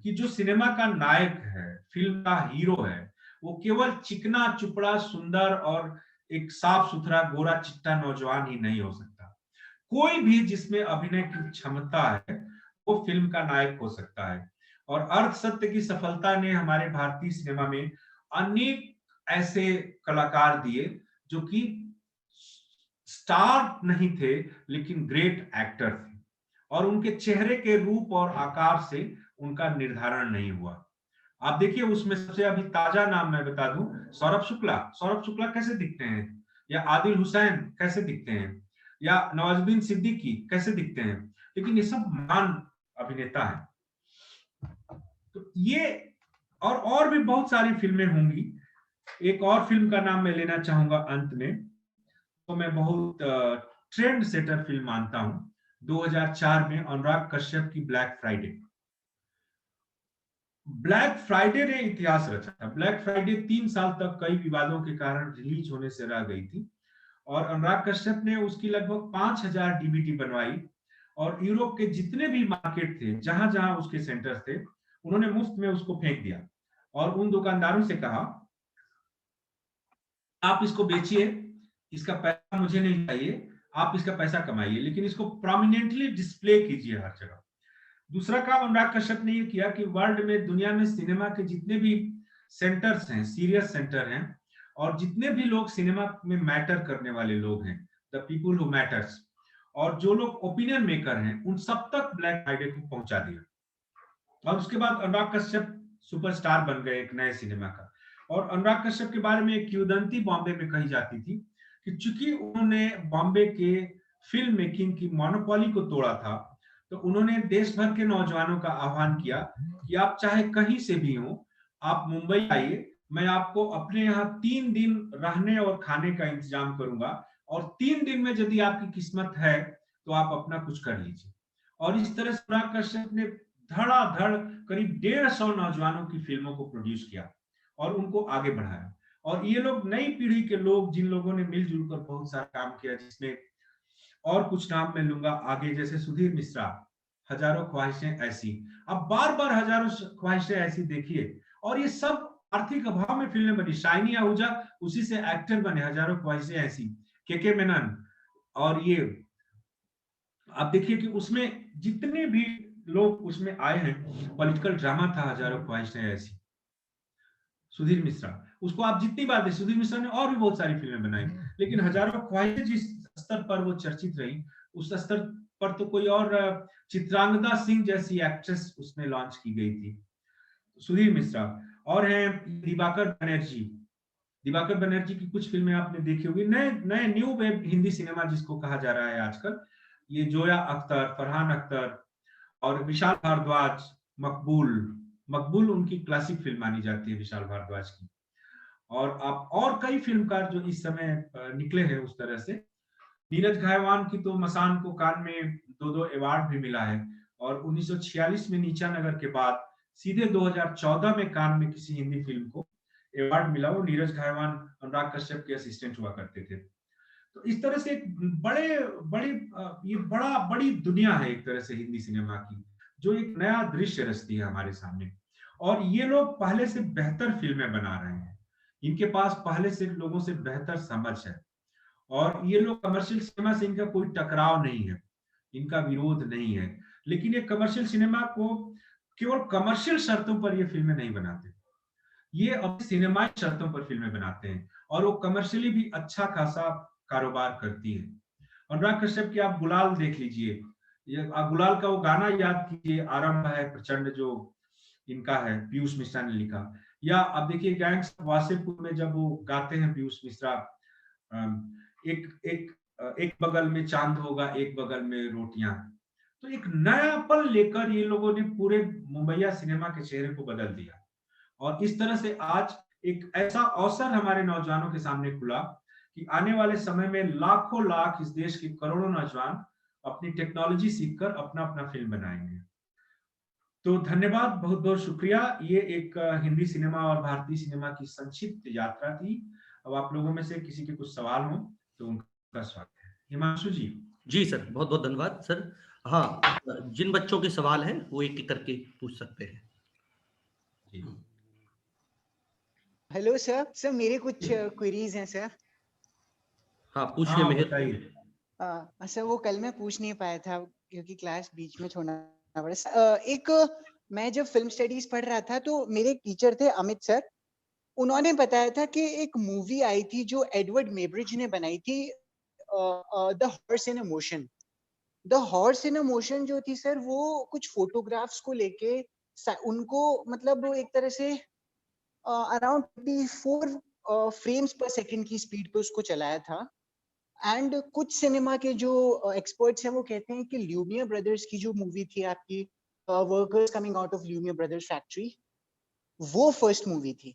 कि जो सिनेमा का नायक है, फिल्म का हीरो है, वो केवल चिकना चुपड़ा सुंदर और एक साफ सुथरा गोरा चिट्टा नौजवान ही नहीं हो सकता। कोई भी जिसमें अभिनय की क्षमता है वो फिल्म का नायक हो सकता है। और अर्ध सत्य की सफलता ने हमारे भारतीय सिनेमा में अनेक ऐसे कलाकार दिए जो कि स्टार नहीं थे लेकिन ग्रेट एक्टर थे, और उनके चेहरे के रूप और आकार से उनका निर्धारण नहीं हुआ। आप देखिए उसमें सबसे अभी ताजा नाम मैं बता दूं, सौरभ शुक्ला। सौरभ शुक्ला कैसे दिखते हैं, या आदिल हुसैन कैसे दिखते हैं, या नवाजुद्दीन सिद्दीकी कैसे दिखते हैं, लेकिन ये सब महान अभिनेता हैं। तो ये और भी बहुत सारी फिल्में होंगी। एक और फिल्म का नाम मैं लेना चाहूंगा अंत में, तो मैं बहुत ट्रेंड सेटर फिल्म मानता हूं, 2004 में अनुराग कश्यप की ब्लैक फ्राइडे। ब्लैक फ्राइडे ने इतिहास रचा था। ब्लैक फ्राइडे 3 साल तक कई विवादों के कारण रिलीज होने से रह गई थी, और अनुराग कश्यप ने उसकी लगभग 5000 डीवीडी बनवाई, और यूरोप के जितने भी मार्केट थे, जहां जहां उसके सेंटर्स थे, उन्होंने मुफ्त में उसको फेंक दिया और उन दुकानदारों से कहा आप इसको बेचिए, इसका पैसा मुझे नहीं चाहिए, आप इसका पैसा कमाइए, लेकिन इसको प्रोमिनेंटली डिस्प्ले कीजिए हर जगह। दूसरा काम अनुराग कश्यप ने ये किया कि वर्ल्ड में, दुनिया में सिनेमा के जितने भी सेंटर्स हैं, सीरियस सेंटर हैं, और जितने भी लोग सिनेमा में मैटर करने वाले लोग हैं, द पीपुल हु मैटर्स, और जो लोग ओपिनियन मेकर हैं, उन सब तक ब्लैक फ्राइडे को पहुंचा दिया। और उसके बाद अनुराग कश्यप सुपरस्टार बन गए एक नए सिनेमा का। और अनुराग कश्यप के बारे में एक किंवदंती बॉम्बे में कही जाती थी कि चूंकि उन्होंने बॉम्बे के फिल्म मेकिंग की मोनोपोली को तोड़ा था, तो उन्होंने देश भर के नौजवानों का आह्वान किया कि आप चाहे कहीं से भी हो, आप मुंबई आइए, मैं आपको अपने यहाँ 3 दिन रहने और खाने का इंतजाम करूंगा, और 3 दिन में यदि आपकी किस्मत है तो आप अपना कुछ कर लीजिए। और इस तरह से अनुराग कश्यप ने धड़ाधड़ करीब 150 नौजवानों की फिल्मों को प्रोड्यूस किया और उनको आगे बढ़ाया। और ये लोग नई पीढ़ी के लोग, जिन लोगों ने मिलजुल कर बहुत सारा काम किया, जिसमें और कुछ नाम मैं लूंगा आगे, जैसे सुधीर मिश्रा, हजारों ख्वाहिशें ऐसी। अब बार बार हजारों ख्वाहिशें ऐसी देखिए, और ये सब आर्थिक अभाव में फिल्में बनी। शाइनी आहूजा उसी से एक्टर बने, हजारों ख्वाहिशें ऐसी, के मेनन। और ये आप देखिए कि उसमें जितने भी लोग उसमें आए हैं, पॉलिटिकल ड्रामा था हजारों ख्वाहिशें ऐसी, सुधीर मिश्रा। उसको आप जितनी बार दें, सुधीर मिश्रा ने और भी बहुत सारी फिल्में बनाई, लेकिन हजारों ख्वाहिशें जिस स्तर पर वो चर्चित रही, उस स्तर पर तो कोई और, चित्रांगदा सिंह जैसी एक्ट्रेस उसमें लॉन्च की गई थी, सुधीर मिश्रा। और हैं दिवाकर बनर्जी। दिवाकर बनर्जी की कुछ फिल्में आपने देखी होगी, नए नए न्यू वेब हिंदी सिनेमा जिसको कहा जा रहा है आजकल, ये जोया अख्तर, फरहान अख्तर और विशाल भारद्वाज। मकबूल, मकबूल उनकी क्लासिक फिल्म मानी जाती है विशाल भारद्वाज की। और आप और कई फिल्मकार जो इस समय निकले हैं उस तरह से। नीरज घायवान की तो मसान को कान में 2-2 अवार्ड भी मिला है, और 1946 में नीचा नगर के बाद सीधे 2014 में कान में किसी हिंदी फिल्म को अवार्ड मिला। वो नीरज घायवान अनुराग कश्यप के असिस्टेंट हुआ करते थे। तो इस तरह से ये बड़ी दुनिया है एक तरह से हिंदी सिनेमा की, जो एक नया दृश्य रचती है हमारे सामने। और ये लोग पहले से बेहतर फिल्में बना रहे हैं, इनके पास पहले से लोगों से बेहतर समझ है, और ये लोग कमर्शियल सिनेमा से इनका कोई टकराव नहीं है, इनका विरोध नहीं है। लेकिन ये कमर्शियल सिनेमा को केवल कमर्शियल शर्तों पर ये फिल्में नहीं बनाते, ये अपनी सिनेमाई शर्तों पर फिल्में बनाते हैं, और वो कमर्शियली भी अच्छा खासा कारोबार करती है। अनुराग कश्यप की आप गुलाल देख लीजिए, ये गुलाल का वो गाना याद कीजिए, आरंभ है प्रचंड, जो इनका है, पीयूष मिश्रा ने लिखा। या आप देखिए गैंग्स ऑफ वासेपुर में जब वो गाते हैं पीयूष मिश्रा, एक एक एक बगल में चांद होगा, एक बगल में रोटियां। तो एक नया पल लेकर ये लोगों ने पूरे मुंबईया सिनेमा के चेहरे को बदल दिया। और इस तरह से आज एक ऐसा अवसर हमारे नौजवानों के सामने खुला कि आने वाले समय में लाखों लाख इस देश के करोड़ों नौजवान अपनी टेक्नोलॉजी सीखकर अपना अपना फिल्म बनाएंगे। तो धन्यवाद, बहुत बहुत शुक्रिया। ये एक हिंदी सिनेमा और भारतीय सिनेमा की संक्षिप्त यात्रा थी। अब आप लोगों में से किसी के कुछ सवाल हो तो उनका स्वागत है। हिमांशु जी। जी सर, बहुत बहुत धन्यवाद सर। हाँ, जिन बच्चों के सवाल हैं वो एक एक करके पूछ सकते हैं। जी। हेलो सर, मेरे कुछ क्वेरीज हैं सर। हाँ पूछिए मेहर। बताइए। सर वो कल मैं पूछ नहीं पाया था क्योंकि क्लास बीच में छोड़ना पड़ा। एक मैं जब फिल्म स्टडीज पढ़ रहा था तो मेरे टीचर थे अमित सर। उन्होंने बताया था कि एक मूवी आई थी जो एडवर्ड मेबरिज ने बनाई थी, the horse in a motion. The horse in a motion जो थी सर, वो कुछ फोटोग्राफ्स को लेके उनको मतलब एक तरह से अराउंड 24 फ्रेम्स पर सेकंड की स्पीड पे उसको चलाया था। एंड कुछ सिनेमा के जो एक्सपर्ट्स हैं वो कहते हैं कि ल्यूमियर ब्रदर्स की जो मूवी थी आपकी, workers coming out of Lumière brothers factory, वो फर्स्ट मूवी थी।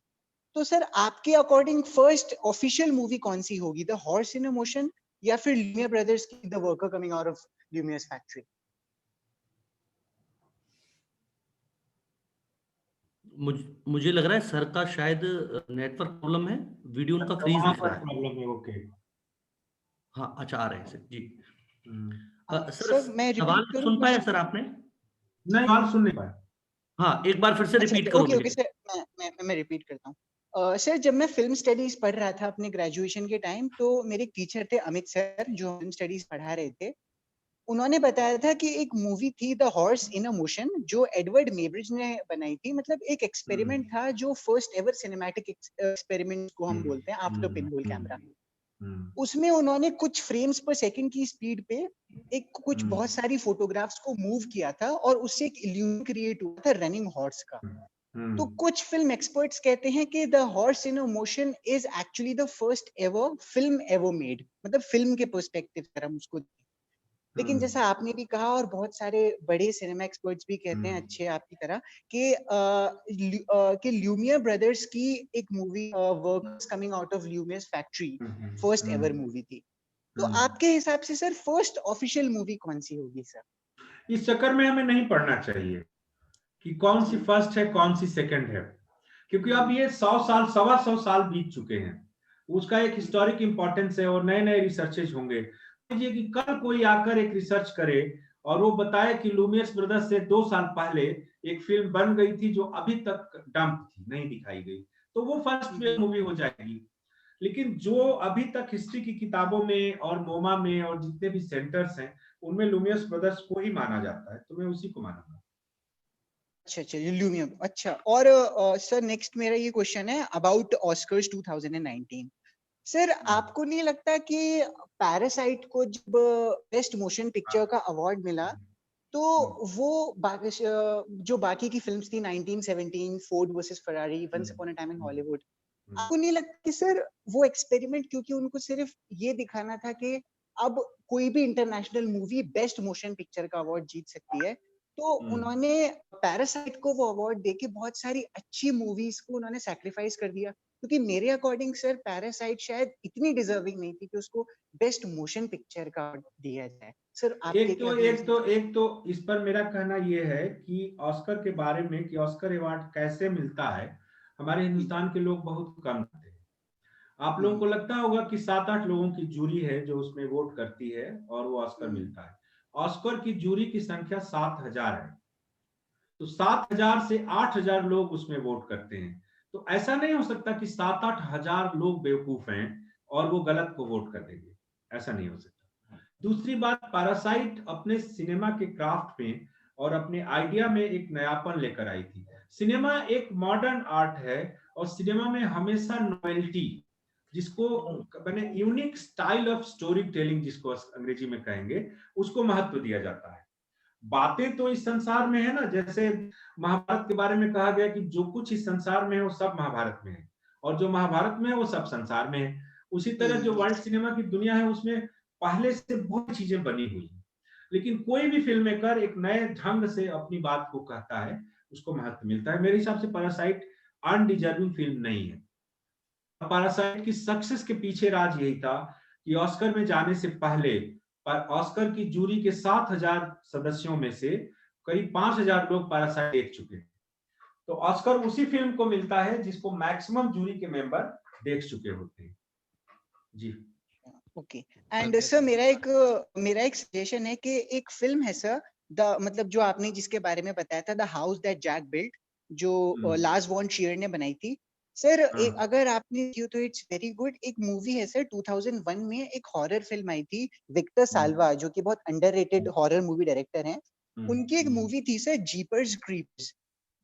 तो सर आपके अकॉर्डिंग फर्स्ट ऑफिशियल मूवी कौन सी होगी, the horse in a motion या फिर ल्यूमियर ब्रदर्स की the worker coming out of Lumiere's factory? मुझे लग रहा है सर का शायद नेटवर्क प्रॉब्लम है, वीडियो उनका अच्छा, फ्रीज वहां दिख पर रहा है। प्रॉब्लम है, ओके। हाँ, अच्छा आ रहे हैं सर जी। सर सर मैं सवाल रिपीट करूं सुन पाए क्वेश्चन? सर आपने? नहीं, सवाल सुन नहीं पाया। हाँ, एक बार फिर से अच्छा रिपीट अच्छा, करो ओके मेरे ओके लिए। सर, मैं रिपीट करता हूँ। सर जब मैं फिल्म स्टडीज पढ़ रहा था अपने ग्रेजुएशन के टाइम, तो मेरे एक टीचर थे अमित सर जो फिल्म स्टडीज पढ़ा रहे थे। उन्होंने बताया था कि एक मूवी थी the horse in a motion जो एडवर्ड मेबरिज ने बनाई थी। मतलब एक एक्सपेरिमेंट था जो फर्स्ट एवर सिनेमैटिक एक्सपेरिमेंट को हम बोलते हैं आफ्टर पिनहोल कैमरा। उसमें उन्होंने कुछ फ्रेम्स पर सेकंड की स्पीड पे एक कुछ बहुत सारी फोटोग्राफ्स को मूव किया था और उससे एक इल्यूजन क्रिएट हुआ था रनिंग हॉर्स का। तो कुछ फिल्म एक्सपर्ट्स कहते हैं कि the horse in motion is actually the first ever film ever made, मतलब फिल्म के पर्सपेक्टिव से हम उसको। लेकिन जैसा आपने भी कहा और बहुत सारे बड़े सिनेमा एक्सपर्ट्स भी कहते हैं अच्छे आपकी तरह कि ल्यूमियर ब्रदर्स की एक movie workers coming out of Lumiere's factory first ever movie थी। तो आपके हिसाब से सर फर्स्ट ऑफिशियल मूवी कौन सी होगी सर? इस चक्कर में हमें नहीं पढ़ना चाहिए कि कौन सी फर्स्ट है कौन सी सेकंड है, क्योंकि अब ये 100 साल 125 साल बीत चुके हैं। उसका एक हिस्टोरिक इंपॉर्टेंस है और नए नए रिसर्चेज होंगे। लीजिए कि कल कोई आकर एक रिसर्च करे और वो बताए कि लूमियर्स ब्रदर्स से 2 साल पहले एक फिल्म बन गई थी जो अभी तक डंप थी, नहीं दिखाई गई, तो वो फर्स्ट मूवी हो जाएगी। लेकिन जो अभी तक हिस्ट्री की किताबों में और मोमा में और जितने भी सेंटर्स हैं उनमें लूमियर्स ब्रदर्स को ही माना जाता है, तो मैं उसी को मानूंगा। अच्छा अच्छा, ल्यूमियर। अच्छा, और सर नेक्स्ट मेरा ये क्वेश्चन है अबाउट ऑस्कर्स 2019। सर आपको नहीं लगता कि पैरासाइट को जब बेस्ट मोशन पिक्चर का अवार्ड मिला तो वो जो बाकी की फिल्म्स थी 1917, Ford versus Ferrari, once upon a time in Hollywood, आपको नहीं लगता कि सर वो एक्सपेरिमेंट, क्योंकि उनको सिर्फ ये दिखाना था कि अब कोई भी international movie best motion picture का अवार्ड जीत सकती है, तो उन्होंने पैरासाइट को वो अवार्ड देके बहुत सारी अच्छी मूवीज को उन्होंने सैक्रिफाइस कर दिया? क्योंकि मेरे अकॉर्डिंग सर पैरासाइट शायद इतनी डिजर्विंग नहीं थी कि उसको बेस्ट मोशन पिक्चर का दिया जाए। सर आपके एक क्या तो व्यूज एक हैं? तो एक तो इस पर मेरा कहना यह है कि ऑस्कर के बारे में कि ऑस्कर अवार्ड कैसे मिलता है, हमारे हिंदुस्तान के लोग बहुत कम करते हैं। आप लोगों को लगता होगा कि 7-8 लोगों की जूरी है जो उसमें वोट करती है और वो ऑस्कर मिलता है। ऑस्कर की जूरी की संख्या 7,000 है, तो 7,000 से 8,000 लोग उसमें वोट करते हैं। तो ऐसा नहीं हो सकता कि 7-8 हजार लोग बेवकूफ हैं और वो गलत को वोट कर देंगे, ऐसा नहीं हो सकता। दूसरी बात, पैरासाइट अपने सिनेमा के क्राफ्ट में और अपने आइडिया में एक नयापन लेकर आई थी। सिनेमा एक मॉडर्न आर्ट है और सिनेमा में हमेशा नॉवेल्टी, जिसको मैंने unique style of story telling जिसको अंग्रेजी में कहेंगे, उसको महत्व दिया जाता है। बातें तो इस संसार में है ना, जैसे महाभारत के बारे में कहा गया कि जो कुछ इस संसार में है वो सब महाभारत में है और जो महाभारत में है वो सब संसार में है। उसी तरह जो वर्ल्ड सिनेमा की दुनिया है उसमें पहले से बहुत चीजें बनी हुई हैं, लेकिन कोई भी फिल्म मेकर एक नए ढंग से अपनी बात को कहता है, उसको महत्व मिलता है। मेरे हिसाब से पैरासाइट अनडिजर्विंग फिल्म नहीं है। पैरासाइट की सक्सेस के पीछे राज यही था कि ऑस्कर में जाने से पहले पर ऑस्कर की जूरी के 7,000 सदस्यों में से करीब 5,000 लोग पैरासाइट देख चुके हैं। तो ऑस्कर उसी फिल्म को मिलता है जिसको मैक्सिमम जूरी के मेंबर देख चुके होते हैं। जी ओके। एंड सर मेरा एक सजेशन है कि एक फिल्म है सर, द मतलब जो आपने जिसके बारे में बताया था, the house that Jack built, जो लार्स वॉन ट्रियर ने बनाई थी सर। एक अगर आपने देखी हो तो इट्स वेरी गुड। एक मूवी है सर 2001 में, एक हॉरर फिल्म आई थी, विक्टर साल्वा जो कि बहुत अंडररेटेड हॉरर मूवी डायरेक्टर हैं, उनकी एक मूवी थी sir Jeepers Creepers.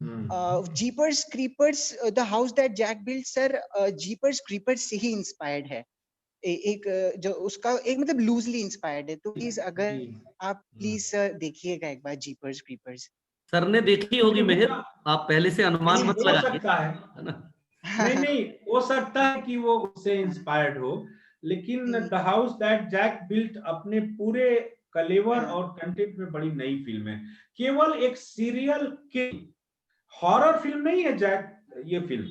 Jeepers Creepers, the house that Jack built, sir Jeepers Creepers से ही इंस्पायर्ड है। एक जो उसका एक मतलब लूजली इंस्पायर्ड है, तो प्लीज अगर आप प्लीज सर देखिएगा एक बार जीपर्स क्रीपर्स। सर ने देखी होगी मेहर, आप पहले से अनुमान मत हो लगाइए, सकता है है ना? नहीं हो सकता है कि वो उससे इंस्पायर्ड हो, लेकिन the house that Jack built अपने पूरे कलेवर और कंटेंट में बड़ी नई फिल्म है। केवल एक सीरियल किल हॉरर फिल्म नहीं है जैक, ये फिल्म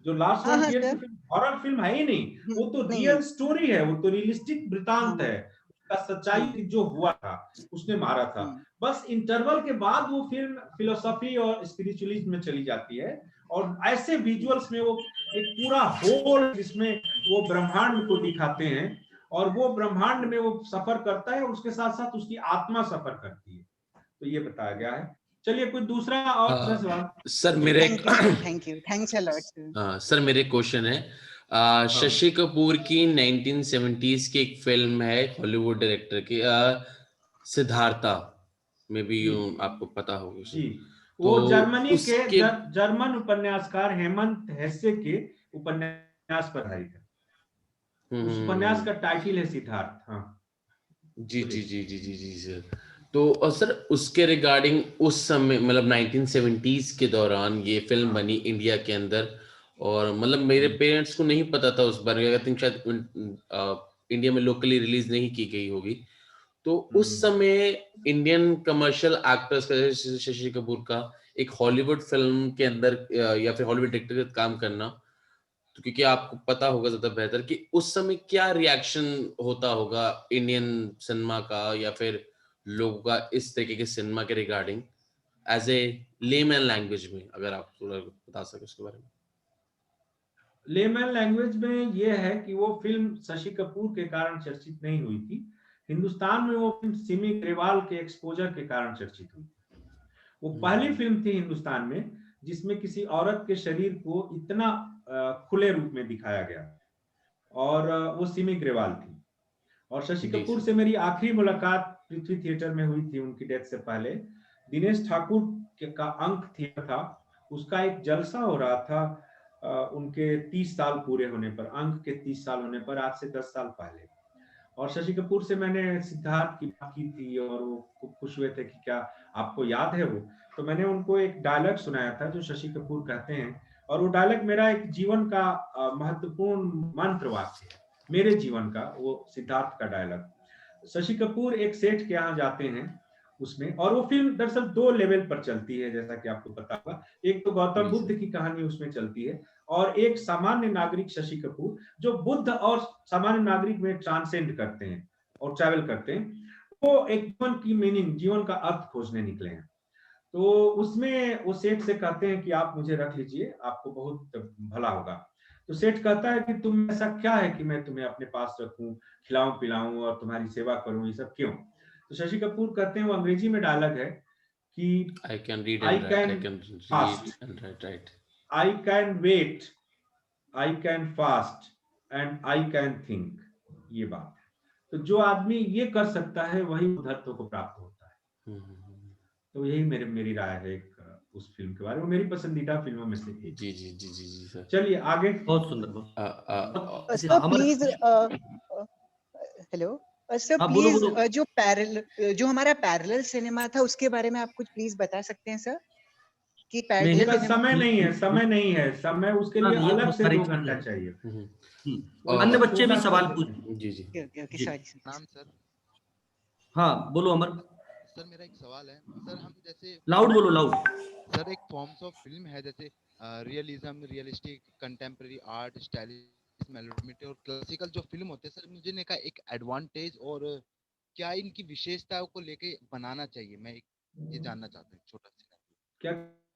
जो लास्ट फ्रंटियर की फिल्म हॉरर फिल्म है ही नहीं, वो तो रियल स्टोरी है, वो तो रियलिस्टिक वृतांत है उसका, सच्चाई जो हुआ था उसने मारा था। बस इंटरवल के बाद वो फिल्म फिलोसफी और स्पिरिचुअलिज्म में चली जाती है, और ऐसे विजुअल्स में वो एक पूरा होल जिसमें वो ब्रह्मांड को दिखाते हैं, और वो ब्रह्मांड में वो सफर करता है और उसके साथ साथ उसकी आत्मा सफर करती है, तो ये बताया गया है। चलिए कोई दूसरा और सवाल। सर मेरे thank you thanks a lot sir मेरे क्वेश्चन है, शशि कपूर की 1970s की एक फिल्म है हॉलीवुड डायरेक्टर की, सिद्धार्था, मे बी आपको पता होगा जी, तो वो जर्मनी के उसके जर्मन उपन्यासकार हेमंत हेसे के उपन्यास पर आधारित है। उस उपन्यास का टाइटल है सिद्धार्थ। हाँ जी जी जी जी जी जी सर। तो और सर उसके रिगार्डिंग उस समय मतलब 1970s के दौरान ये फिल्म बनी इंडिया के अंदर, और मतलब मेरे पेरेंट्स को नहीं पता था उस बारे में, आई थिंक शायद इंडिया में लोकली रिलीज नहीं की गई होगी। तो उस समय इंडियन कमर्शियल एक्टर्स का जैसे शशि कपूर का एक हॉलीवुड फिल्म के अंदर या फिर हॉलीवुड डायरेक्टर का काम करना, तो क्योंकि आपको पता होगा ज्यादा बेहतर कि उस समय क्या रिएक्शन होता होगा इंडियन सिनेमा का या फिर लोगों का इस तरीके के सिनेमा के regarding, as a layman language में अगर आप थोड़ा बता सके उसके बारे में। लेमैन लैंग्वेज में ये है कि वो फिल्म शशि कपूर के कारण चर्चित नहीं हुई थी, हिंदुस्तान में वो फिल्म सिमी ग्रेवाल के एक्सपोजर के कारण चर्चित हुई। वो पहली फिल्म थी हिंदुस्तान में जिसमें किसी औरत के शरीर को इतना खुले रूप में दिखाया गया, और वो सिमी ग्रेवाल थी। और शशि कपूर से मेरी आखिरी मुलाकात पृथ्वी थिएटर में हुई थी उनकी डेथ से पहले। दिनेश ठाकुर का अंक थिएटर था, उसका एक जलसा हो रहा था उनके 30 साल पूरे होने पर, अंक के 30 साल होने पर, आज से 10 साल पहले। और शशि कपूर से मैंने सिद्धार्थ की बात की थी और वो खूब खुश हुए थे कि क्या आपको याद है वो, तो मैंने उनको एक डायलॉग सुनाया था जो शशि कपूर कहते हैं, और वो डायलॉग मेरा एक जीवन का महत्वपूर्ण मंत्र वाक्य है, मेरे जीवन का, वो सिद्धार्थ का डायलॉग। शशि कपूर एक सेठ के यहाँ जाते हैं उसमें, और वो फिल्म दरअसल 2 लेवल पर चलती है जैसा कि आपको पता होगा, एक तो गौतम बुद्ध की कहानी उसमें चलती है, और एक सामान्य नागरिक शशि कपूर जो बुद्ध और सामान्य नागरिक में ट्रांसेंड करते हैं और ट्रैवल करते हैं, वो एक जीवन की मीनिंग, जीवन का अर्थ खोजने निकले हैं। तो उसमें वो सेठ से कहते हैं कि आप मुझे रख लीजिए, आपको बहुत भला होगा। तो सेठ कहता है कि तुम ऐसा क्या है कि मैं तुम्हें अपने पास रखूं, खिलाऊं पिलाऊं और तुम्हारी सेवा करूं, ये सब क्यों? तो शशि कपूर कहते हैं, वो अंग्रेजी में डायलॉग है कि I can read I and write, I can can fast, read and write, right. I can wait, I can fast and I can think। ये बात है, तो जो आदमी ये कर सकता है वही उद्धत्व को प्राप्त होता है। तो यही मेरी राय है उस फिल्म के बारे में, मेरी पसंदीदा फिल्मों में से एक। जी जी जी जी जी सर। चलिए आगे। बहुत सुंदर। Sir please hello sir please जो हमारा पैरेलल सिनेमा था उसके बारे में आप कुछ प्लीज बता सकते हैं सर कि उसका समय नहीं है, समय नहीं है, समय उसके लिए अलग से 2 घंटा चाहिए। अन्य बच्चे भी सवाल पूछ। जी जी ओके सॉरी नाम सर। हाँ बोलो अमर। सर मेरा एक सवाल है सर, हम जैसे लाउड बोलो, लाउड। सर एक फॉर्म्स ऑफ फिल्म है जैसे realism, realistic, contemporary art, stylish, melodramatic और क्लासिकल जो फिल्म होते हैं सर, मुझे ने का एक एडवांटेज और क्या इनकी विशेषताओं को लेके बनाना चाहिए, मैं ये जानना चाहता हूँ छोटा सा। क्या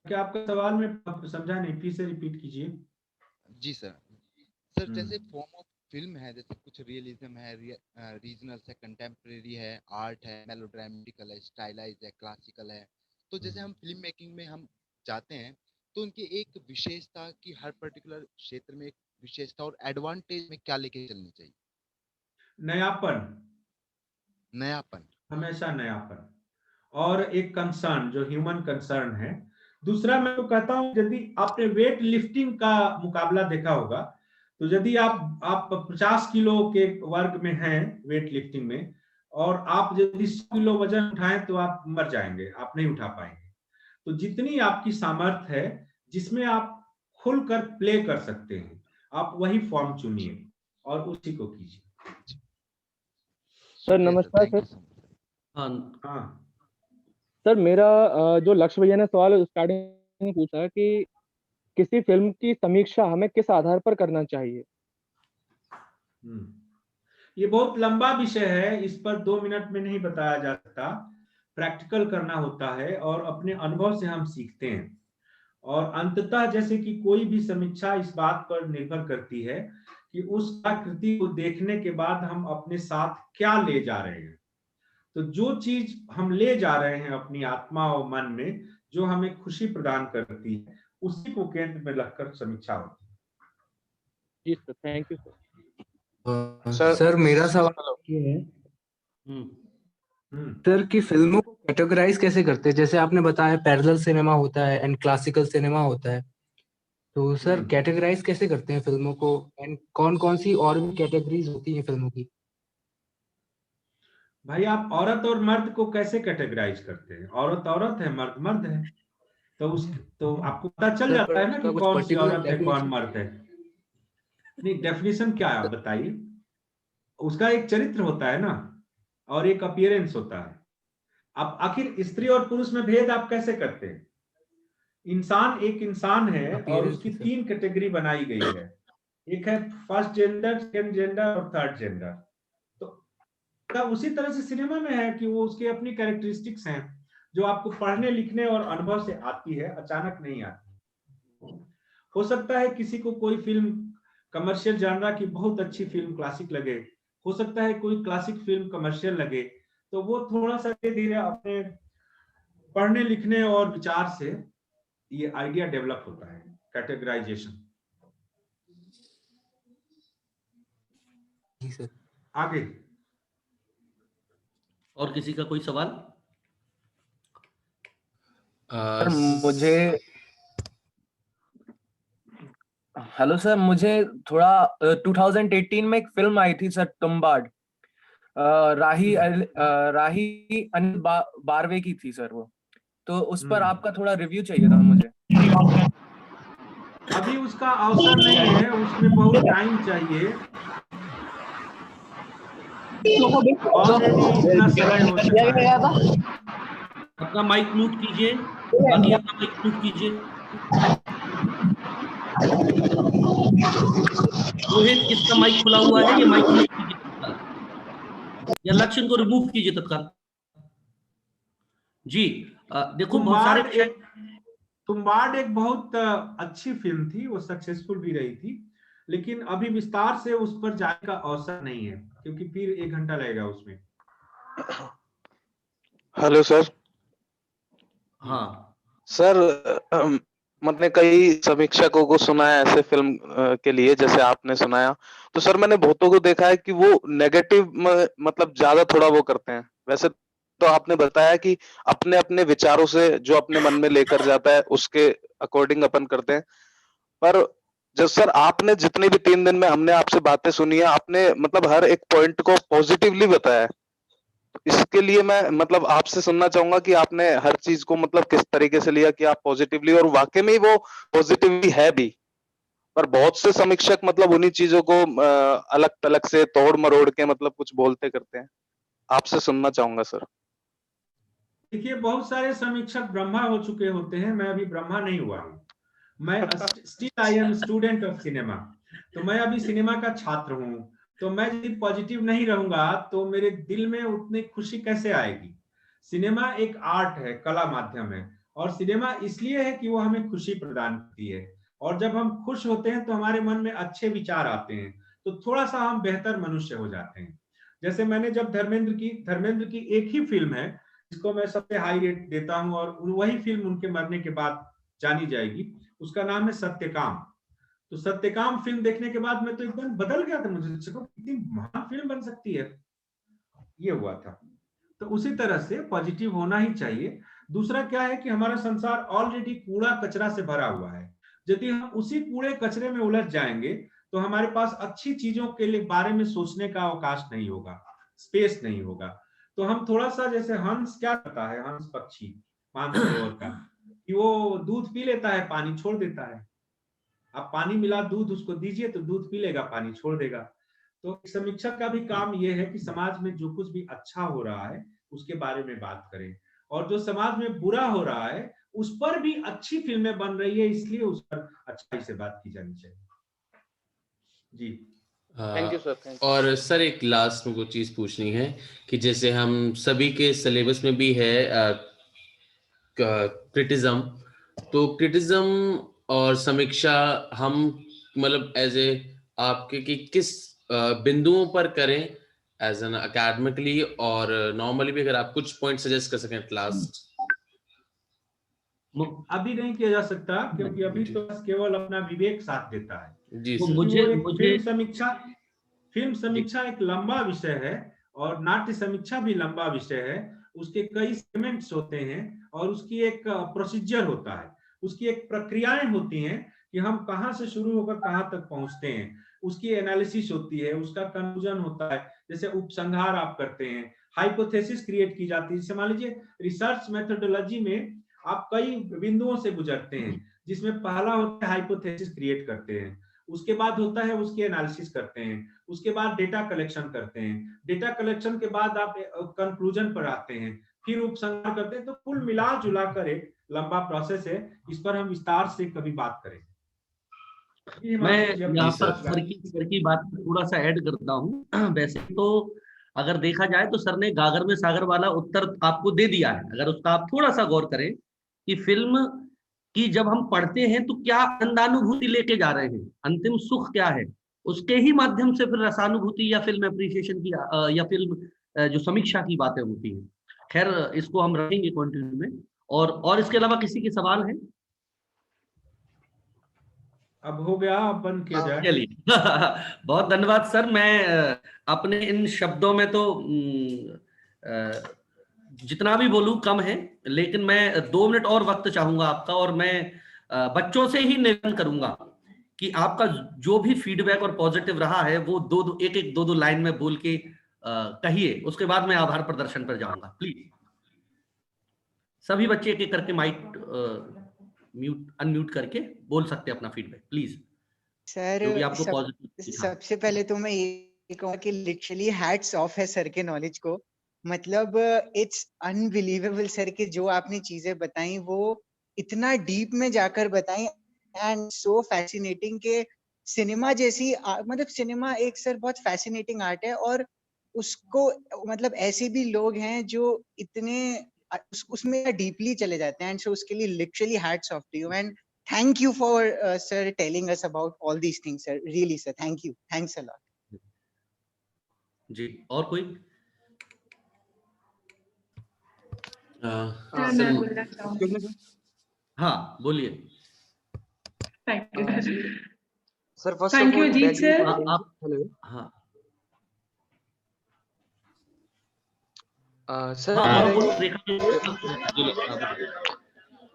क्या आपका सवाल में समझा नहीं, फिर से रिपीट कीजिए। जी सर। सर जैसे फॉर्म ऑफ फिल्म है जैसे कुछ रियलिज्म है, रीजनल है, कंटेम्पररी है, आर्ट है, मेलोड्रामेटिकल है, स्टाइलाइज है, क्लासिकल है, तो जैसे हम फिल्म मेकिंग में हम जाते हैं तो उनकी एक विशेषता की हर पर्टिकुलर क्षेत्र में एक विशेषता और एडवांटेज में क्या लेके चलनी चाहिए? नयापन, नयापन, हमेशा नयापन, और एक कंसर्न जो ह्यूमन कंसर्न है, दूसरा मैं तो कहता हूँ, यदि आपने वेट लिफ्टिंग का मुकाबला देखा होगा, तो यदि आप 50 किलो के वर्ग में हैं वेट लिफ्टिंग में, और आप यदि 100 किलो वजन उठाएं तो आप मर जाएंगे, आप नहीं उठा पाएंगे। तो जितनी आपकी सामर्थ्य है, जिसमें आप खुलकर प्ले कर सकते हैं, आप वही फॉर्म चुनिए और उसी को कीजिए। सर नमस्कार सर। हाँ हाँ सर मेरा जो लक्ष्य भैया ने सवाल स्टार्टिंग में पूछा कि किसी फिल्म की समीक्षा हमें किस आधार पर करना चाहिए। ये बहुत लंबा विषय है, इस पर 2 मिनट में नहीं बताया जा सकता। प्रैक्टिकल करना होता है और अपने अनुभव से हम सीखते हैं, और अंततः जैसे कि कोई भी समीक्षा इस बात पर निर्भर करती है कि उस कृति को देखने के बाद हम अपने साथ क्या ले जा रहे हैं। तो जो चीज हम ले जा रहे हैं अपनी आत्मा और मन में, जो हमें खुशी प्रदान करती है, उसी को केंद्र में रखकर समीक्षा होती है। जी sir, thank you sir. Sir मेरा सवाल ये है सर कि फिल्मों को कैटेगराइज कैसे करते हैं। जैसे आपने बताया पैरेलल सिनेमा होता है एंड क्लासिकल सिनेमा होता है, तो सर कैटेगराइज कैसे करते हैं फिल्मों को, एंड कौन कौन सी और भी कैटेगरीज होती हैं फिल्मों की। भाई आप औरत और मर्द को कैसे कैटेगराइज करते हैं? औरत औरत है, मर्द मर्द है, तो आपको पता चल जाता है ना कि कौन सी औरत है कौन मर्द है। नहीं, डेफिनेशन क्या है आप बताइए। उसका एक चरित्र होता है ना, और एक अपीयरेंस होता है। अब आखिर स्त्री और पुरुष में भेद आप कैसे करते हैं? इंसान एक इंसान है और उसकी 3 कैटेगरी बनाई गई है। एक है फर्स्ट जेंडर, सेकंड जेंडर और थर्ड जेंडर। तो उसी तरह से सिनेमा में है कि वो उसके अपनी कैरेक्टरिस्टिक्स हैं, जो आपको पढ़ने लिखने और अनुभव से आती है, अचानक नहीं आती। हो सकता है किसी को कोई फिल्म कमर्शियल जानरा की बहुत अच्छी फिल्म क्लासिक लगे, हो सकता है कोई क्लासिक फिल्म कमर्शियल लगे, तो वो थोड़ा सा धीरे धीरे अपने पढ़ने लिखने और विचार से ये आइडिया डेवलप होता है, कैटेगराइजेशन। आगे और किसी का कोई सवाल? सर मुझे हेलो सर, मुझे थोड़ा 2018 में एक फिल्म आई थी सर, तुम्बाड, राही अनिल बारवे की थी सर वो, तो उस पर आपका थोड़ा रिव्यू चाहिए था मुझे। अभी उसका अवसर नहीं है, उसमें बहुत टाइम चाहिए। अपना माइक म्यूट कीजिए, अपना माइक म्यूट कीजिए। रोहित, किसका माइक खुला हुआ है? ये माइक म्यूट कीजिए या लक्ष्य को रिमूव कीजिए तत्काल। जी देखो, बहुत सारे तुम्बाड एक बहुत अच्छी फिल्म थी, वो सक्सेसफुल भी रही थी, लेकिन अभी विस्तार से उस पर जाने का अवसर नहीं है, क्योंकि फिर 1 घंटा लगेगा उसमें। Hello sir. हाँ सर, मैंने कई समीक्षकों को सुना है ऐसे फिल्म के लिए जैसे आपने सुनाया, तो सर मैंने बहुतों को देखा है कि वो नेगेटिव मतलब ज्यादा थोड़ा वो करते हैं। वैसे तो आपने बताया कि अपने अपने विचारों से जो अपने मन में लेकर जाता है उसके अकॉर्डिंग अपन करते हैं, पर जब सर आपने जितनी भी 3 दिन में हमने आपसे बातें सुनी है, आपने मतलब हर एक पॉइंट को पॉजिटिवली बताया है। इसके लिए मैं मतलब आपसे सुनना चाहूंगा कि आपने हर चीज को मतलब किस तरीके से लिया कि आप पॉजिटिवली, और वाकई में वो पॉजिटिवली है भी, पर बहुत से समीक्षक मतलब उन्हीं चीजों को अलग तलग से तोड़ मरोड़ के मतलब कुछ बोलते करते हैं। आपसे सुनना चाहूंगा सर। देखिए, बहुत सारे समीक्षक ब्रह्मा हो चुके होते हैं, मैं अभी ब्रह्मा नहीं हुआ हूँ। मैं still I am student of cinema, तो मैं अभी सिनेमा का छात्र हूँ। तो मैं यदि पॉजिटिव नहीं रहूंगा तो मेरे दिल में उतनी खुशी कैसे आएगी? सिनेमा एक आर्ट है, कला माध्यम है, और सिनेमा इसलिए है कि वो हमें खुशी प्रदान करती है, और जब हम खुश होते हैं तो हमारे मन में अच्छे विचार आते हैं, तो थोड़ा सा हम बेहतर मनुष्य हो जाते हैं। जैसे मैंने जब धर्मेंद्र की एक ही फिल्म है जिसको मैं सबसे हाई रेट देता हूं, और वही फिल्म उनके मरने के बाद जानी जाएगी, उसका नाम है सत्यकाम। तो सत्यकाम फिल्म देखने के बाद मैं तो एकदम बदल गया था, मुझे कितनी महान फिल्म बन सकती है, ये हुआ था। तो उसी तरह से पॉजिटिव होना ही चाहिए। दूसरा क्या है कि हमारा संसार ऑलरेडी कूड़ा कचरा से भरा हुआ है। यदि हम उसी कूड़े कचरे में उलझ जाएंगे तो हमारे पास अच्छी चीजों के लिए बारे में सोचने का अवकाश नहीं होगा, स्पेस नहीं होगा। तो हम थोड़ा सा, जैसे हंस क्या करता है, हंस पक्षी मानसरोवर का, कि वो दूध पी लेता है, पानी छोड़ देता है। आप पानी मिला दूध उसको दीजिए तो दूध पी लेगा, पानी छोड़ देगा। तो समीक्षा का भी काम ये है कि समाज में जो कुछ भी अच्छा हो रहा है उसके बारे में बात करें, और जो समाज में बुरा हो रहा है उस पर भी अच्छी फिल्में बन रही है, इसलिए उस पर अच्छाई से बात की जानी चाहिए। जी थैंक यू सर। और सर एक लास्ट में कुछ चीज पूछनी है कि जैसे हम सभी के सिलेबस में भी है क्रिटिज्म, तो क्रिटिज्म और समीक्षा हम मतलब एज ए आपके कि किस बिंदुओं पर करें एज एन एकेडमिकली और नॉर्मली भी, अगर आप कुछ पॉइंट सजेस्ट कर सकें लास्ट। अभी नहीं किया जा सकता क्योंकि अभी तो बस केवल अपना विवेक साथ देता है। जी तो सर। मुझे फिल्म समीक्षा एक लंबा विषय है और नाट्य समीक्षा भी लंबा विषय है। उसके कई सेगमेंट्स होते हैं और उसकी एक प्रोसीजर होता है, उसकी एक प्रक्रियाएं होती हैं कि हम कहाँ से शुरू होकर कहाँ तक पहुंचते हैं। उसकी एनालिसिस होती है, उसका कंक्लूजन होता है, जैसे उपसंहार आप करते हैं, हाइपोथेसिस क्रिएट की जाती है। जैसे मान लीजिए रिसर्च मेथोडोलॉजी में आप कई बिंदुओं से गुजरते हैं, जिसमें पहला होता है हाइपोथेसिस क्रिएट करते हैं, उसके बाद होता है उसकी एनालिसिस करते हैं, उसके बाद डेटा कलेक्शन करते हैं, डेटा कलेक्शन के बाद आप कंक्लूजन पर आते हैं, फिर उपसंहार करते हैं। तो कुल मिला जुला कर एक लंबा प्रोसेस है, इस पर हम विस्तार से कभी बात करेंगे। मैं यहाँ पर सर की बात थोड़ा सा ऐड करता हूँ। वैसे तो अगर देखा जाए तो सर ने गागर में सागर वाला उत्तर आपको दे दिया है। अगर उसका आप थोड़ा सा गौर करें कि फिल्म की जब हम पढ़ते हैं तो क्या आनंदानुभूति लेके जा रहे हैं, अंतिम सुख क्या है, उसके ही माध्यम से फिर रसानुभूति या फिल्म एप्रिसिएशन की या फिल्म जो समीक्षा की बातें होती हैं। खैर इसको हम रखेंगे कंटिन्यू में। और इसके अलावा किसी के सवाल है? अब हो गया, अब बंद किया जाए। चलिए बहुत धन्यवाद सर। मैं अपने इन शब्दों में तो जितना भी बोलूं कम है, लेकिन मैं 2 मिनट और वक्त चाहूंगा आपका, और मैं बच्चों से ही निवेदन करूंगा कि आपका जो भी फीडबैक और पॉजिटिव रहा है वो दो लाइन में बोल के कहिए, उसके बाद मैं आभार प्रदर्शन पर जाऊंगा। प्लीज सभी बच्चे एक एक करके माइक अनम्यूट करके बोल सकते हैं अपना फीडबैक, प्लीज। सर जो भी आपको पॉजिटिव। सबसे पहले तो मैं ये कहूँगा कि लिटरली हैट्स ऑफ है सर के नॉलेज को। मतलब इट्स अनबिलीवेबल सर कि जो आपने चीजें बताई वो इतना डीप में जाकर बताई, एंड सो फैसिनेटिंग के सिनेमा जैसी मतलब सिनेमा एक सर बहुत फैसिनेटिंग आर्ट है, और उसको मतलब ऐसे भी लोग हैं जो इतने उसमें डीपली चले जाते हैं, एंड सो उसके लिए literally hats off to you, and thank you for sir telling us about all these things sir, really sir, thank you, thanks a lot जी। और कोई? हाँ बोलिए। Thank you sir first thank of you all Ajit sir. आप hello हाँ sir हाँ मेरा बोलो रेखा।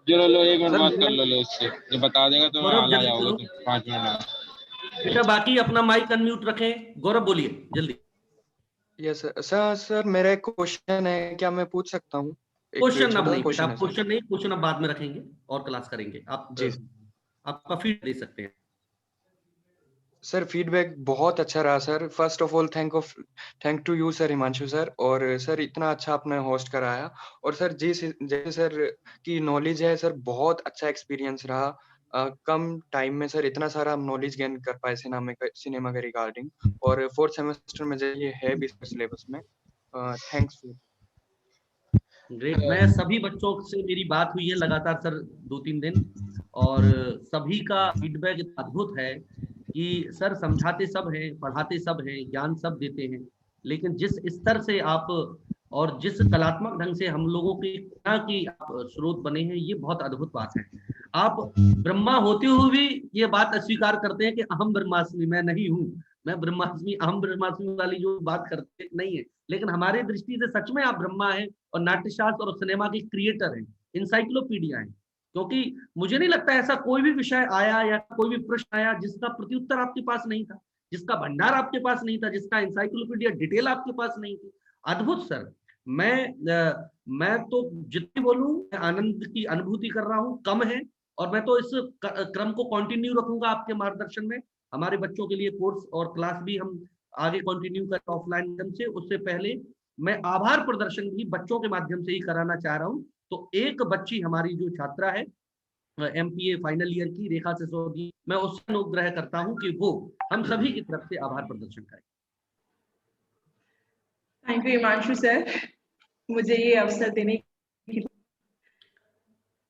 लो 1 minute बात कर लो उससे, जो बता देगा तो मैं गौरव आ जल्दी जाओगे करो तो 5 मिनट में। बेटा, बाकी अपना माइक अनम्यूट रखें। गौरव बोलिए जल्दी। Yes sir. सर मेरा एक क्वेश्चन है, क्या मैं पूछ सकता हूँ? क्वेश्चन अब नहीं बेटा, क्वेश्चन आप है सर। क्वेश्चन नहीं, क्वेश्चन अब बाद में रखेंगे और क्लास करेंगे। आप जी आपका फीड दे सकते हैं। सर फीडबैक बहुत अच्छा रहा sir. First of all thank to you sir, Himanshu sir. और सर इतना अच्छा आपने होस्ट कराया, और सर जैसे सर की नॉलेज है सर, बहुत अच्छा एक्सपीरियंस रहा। कम टाइम में सर इतना सारा हम नॉलेज गेन कर पाए सिनेमा के रिगार्डिंग, और 4th सेमेस्टर में ये है भी सिलेबस में। थैंक्स। ग्रेट। मैं सभी बच्चों से मेरी बात हुई है लगातार सर 2-3 दिन, और सभी का फीडबैक इतना अद्भुत है कि सर समझाते सब हैं, पढ़ाते सब हैं, ज्ञान सब देते हैं, लेकिन जिस स्तर से आप और जिस कलात्मक ढंग से हम लोगों की आप स्रोत बने हैं, ये बहुत अद्भुत बात है। आप ब्रह्मा होते हुए भी ये बात अस्वीकार करते हैं कि अहम ब्रह्मास्मि, मैं नहीं हूँ, मैं ब्रह्मास्मि अहम ब्रह्मास्मि वाली जो बात करते नहीं है, लेकिन हमारे दृष्टि से सच में आप ब्रह्मा हैं और नाट्यशास्त्र और सिनेमा के क्रिएटर हैं। इंसाइक्लोपीडिया हैं, क्योंकि मुझे नहीं लगता ऐसा कोई भी विषय आया या कोई भी प्रश्न आया जिसका प्रत्युत्तर आपके पास नहीं था, जिसका भंडार आपके पास नहीं था, जिसका इंसाइक्लोपीडिया डिटेल आपके पास नहीं थी। अद्भुत सर। मैं तो जितनी बोलूं आनंद की अनुभूति कर रहा हूं कम है, और मैं तो इस क्रम को कंटिन्यू रखूंगा आपके मार्गदर्शन में। हमारे बच्चों के लिए कोर्स और क्लास भी हम आगे कंटिन्यू कर ऑफलाइन माध्यम से। उससे पहले मैं आभार प्रदर्शन भी बच्चों के माध्यम से ही कराना चाह रहा हूं। तो एक बच्ची हमारी जो छात्रा है MPA फाइनल ईयर की, रेखा सिसोदिया, मैं उससे अनुग्रह करता हूं कि वो हम सभी की तरफ से आभार प्रदर्शन करें। थैंक यू हिमांशु सर, मुझे ये अवसर देने के लिए।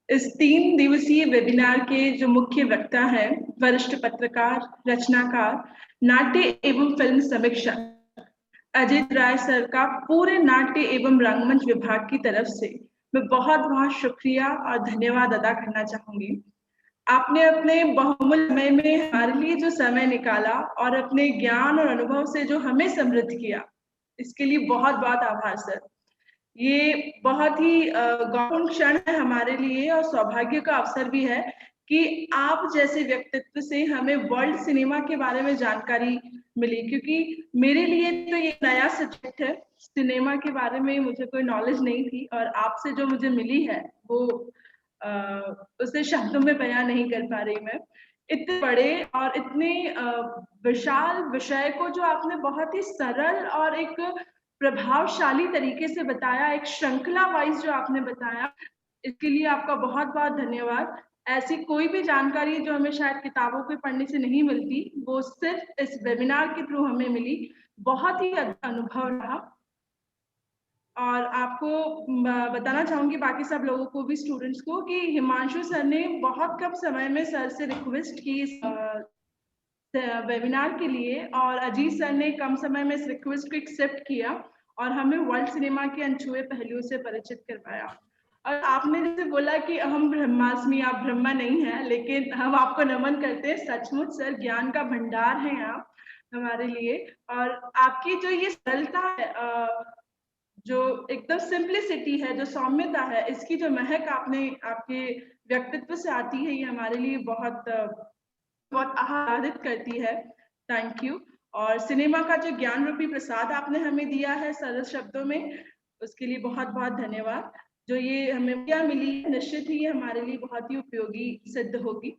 इस 3 दिवसीय वेबिनार के जो मुख्य वक्ता हैं, वरिष्ठ पत्रकार, रचनाकार, नाट्य एवं फिल्म समीक्षक अजीत राय सर का पूरे नाट्य एवं रंगमंच विभाग की तरफ से मैं बहुत बहुत शुक्रिया और धन्यवाद अदा करना चाहूंगी। आपने अपने बहुमूल्य समय में हमारे लिए जो समय निकाला और अपने ज्ञान और अनुभव से जो हमें समृद्ध किया, इसके लिए बहुत बहुत आभार सर। ये बहुत ही गौरवपूर्ण क्षण है हमारे लिए और सौभाग्य का अवसर भी है कि आप जैसे व्यक्तित्व से हमें वर्ल्ड सिनेमा के बारे में जानकारी मिली, क्योंकि मेरे लिए तो ये नया सब्जेक्ट है, सिनेमा के बारे में मुझे कोई नॉलेज नहीं थी, और आपसे जो मुझे मिली है वो उसे शब्दों में बयां नहीं कर पा रही मैं। इतने बड़े और इतने विशाल विषय को जो आपने बहुत ही सरल और एक प्रभावशाली तरीके से बताया, एक श्रृंखला वाइज जो आपने बताया, इसके लिए आपका बहुत बहुत धन्यवाद। ऐसी कोई भी जानकारी जो हमें शायद किताबों के पढ़ने से नहीं मिलती, वो सिर्फ इस वेबिनार के थ्रू हमें मिली। बहुत ही अच्छा अनुभव रहा। और आपको बताना चाहूंगी, बाकी सब लोगों को भी, स्टूडेंट्स को, कि हिमांशु सर ने बहुत कम समय में सर से रिक्वेस्ट की वेबिनार के लिए, और अजीत सर ने कम समय में इस रिक्वेस्ट को एक्सेप्ट किया और हमें वर्ल्ड सिनेमा के अनछुए पहलुओं से परिचित करवाया। और आपने जैसे बोला कि हम ब्रह्मास्मि, आप ब्रह्मा नहीं है, लेकिन हम आपको नमन करते हैं। सचमुच सर ज्ञान का भंडार हैं आप हमारे लिए। और आपकी जो ये सरलता है, जो एकदम सिंप्लिसिटी है, जो सौम्यता है, इसकी जो महक आपके व्यक्तित्व से आती है, ये हमारे लिए बहुत बहुत आह्लादित करती है। Thank you. और सिनेमा का जो ज्ञान रूपी प्रसाद आपने हमें दिया है सरल शब्दों में, उसके लिए बहुत बहुत धन्यवाद। जो ये हमें क्या मिली, निश्चित ही हमारे लिए बहुत ही उपयोगी सिद्ध होगी।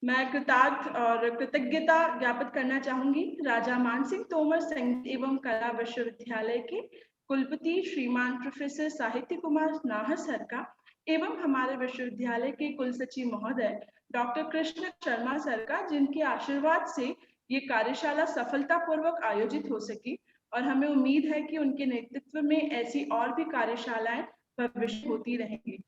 मैं कृतज्ञ और कृतज्ञता ज्ञापित करना चाहूंगी राजा मानसिंह तोमर संगीत एवं कला विश्वविद्यालय के कुलपति श्रीमान प्रोफेसर साहित्य कुमार नाहर सर का, एवं हमारे विश्वविद्यालय के कुलसचिव महोदय डॉक्टर कृष्ण शर्मा सर का, जिनके आशीर्वाद से ये कार्यशाला सफलतापूर्वक आयोजित हो सकी। और हमें उम्मीद है कि उनके नेतृत्व में ऐसी और भी कार्यशालाएं भविष्य होती रहेंगी।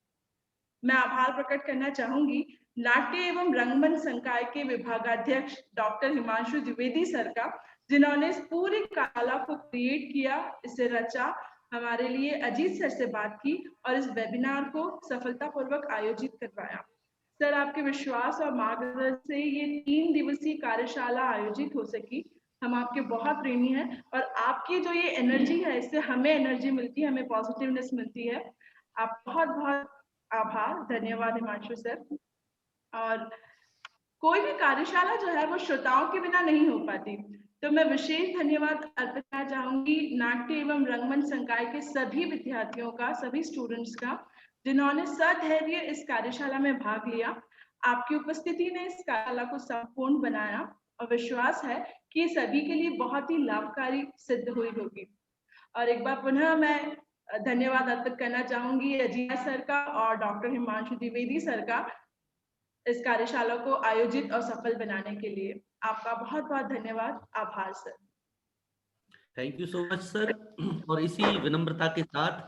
मैं आभार प्रकट करना चाहूंगी नाट्य एवं रंगमंच संकाय के विभागाध्यक्ष डॉक्टर हिमांशु द्विवेदी सर का, जिन्होंने इस पूरी कला को क्रिएट किया, इसे रचा, हमारे लिए अजीत सर से बात की और इस वेबिनार को सफलतापूर्वक आयोजित करवाया। सर आपके विश्वास और मार्गदर्शन से ये 3 दिवसीय कार्यशाला आयोजित हो सकी। हम आपके बहुत ऋणी हैं, और आपकी जो ये एनर्जी है, इससे हमें एनर्जी मिलती है, हमें पॉजिटिवनेस मिलती है। आप बहुत बहुत आभार, धन्यवाद हिमांशु सर। और कोई भी कार्यशाला जो है वो श्रोताओं के बिना नहीं हो पाती, तो मैं विशेष धन्यवाद अर्पित करना चाहूंगी नाट्य एवं रंगमंच संकाय के सभी विद्यार्थियों का, सभी स्टूडेंट्स का, जिन्होंने सधैर्य इस कार्यशाला में भाग लिया। आपकी उपस्थिति ने इस कार्यशाला को संपूर्ण बनाया, और विश्वास है कि ये सभी के लिए बहुत ही लाभकारी सिद्ध हुई होगी। और एक बार पुनः मैं धन्यवाद अर्पित करना चाहूंगी अजीत सर का और डॉक्टर हिमांशु द्विवेदी सर का, इस कार्यशाला को आयोजित और सफल बनाने के लिए। आपका बहुत बहुत धन्यवाद, आभार sir. Thank you so much sir. और इसी विनम्रता के साथ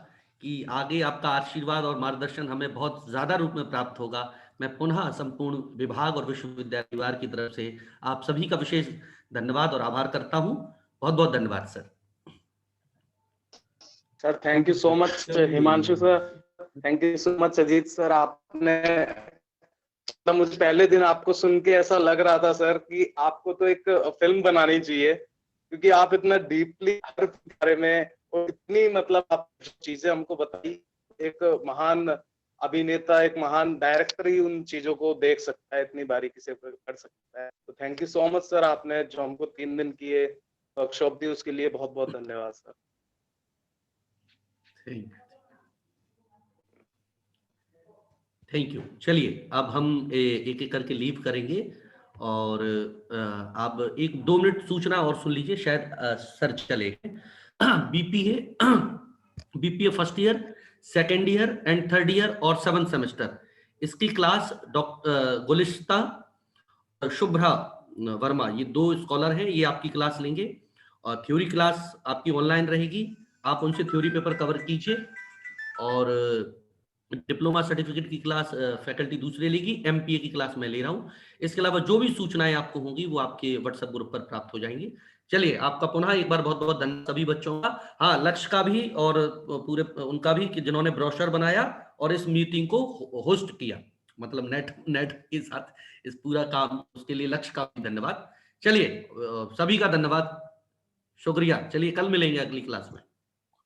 कि आगे आपका आशीर्वाद और मार्गदर्शन हमें बहुत ज्यादा रूप में प्राप्त होगा, मैं पुनः संपूर्ण विभाग और विश्वविद्यालय परिवार की तरफ से आप सभी का विशेष धन्यवाद और आभार करता हूं। बहुत बहुत धन्यवाद sir. Sir thank you so much Himanshu sir, thank you so much Ajit sir. आपने तो मुझे पहले दिन आपको सुन के ऐसा लग रहा था सर कि आपको तो एक फिल्म बनानी चाहिए, क्योंकि आप इतना डीपली हर बारे में और इतनी मतलब आप चीजें हमको बताई, एक महान अभिनेता, एक महान डायरेक्टर ही उन चीजों को देख सकता है, इतनी बारीकी से कर सकता है। तो thank you so much sir, आपने जो हमको 3 दिन की ये वर्कशॉप दी उसके लिए बहुत बहुत धन्यवाद सर। Thank you. चलिए अब हम एक एक करके लीव करेंगे और आप 1-2 मिनट सूचना और सुन लीजिए, शायद सर चले गए। BPA first year, second year and third year और 7th सेमेस्टर, इसकी क्लास डॉक्टर गुलिस्ता और शुभ्रा वर्मा, ये 2 स्कॉलर हैं, ये आपकी क्लास लेंगे और थ्योरी क्लास आपकी ऑनलाइन रहेगी। आप उनसे थ्योरी पेपर कवर कीजिए और डिप्लोमा सर्टिफिकेट की क्लास फैकल्टी दूसरे लेगी, एमपीए की क्लास मैं ले रहा हूँ। इसके अलावा जो भी सूचनाएं आपको होंगी वो आपके व्हाट्सएप ग्रुप पर प्राप्त हो जाएंगी। चलिए आपका पुनः एक बार बहुत बहुत धन्यवाद सभी बच्चों का। हाँ, लक्ष्य का भी और पूरे उनका भी कि जिन्होंने ब्रोशर बनाया और इस मीटिंग को होस्ट किया, मतलब नेट के साथ इस पूरा काम, उसके लिए लक्ष्य का भी धन्यवाद। चलिए सभी का धन्यवाद, शुक्रिया। चलिए कल मिलेंगे अगली क्लास में।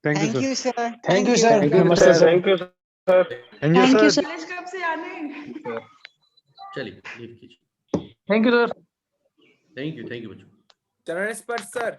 Thank you sir. Thank you sir. नमस्ते sir. Thank you sir. College कब से आने? चलिए लीव कीजिए। Thank you sir. Thank you बच्चों। चरण स्पर्श सर।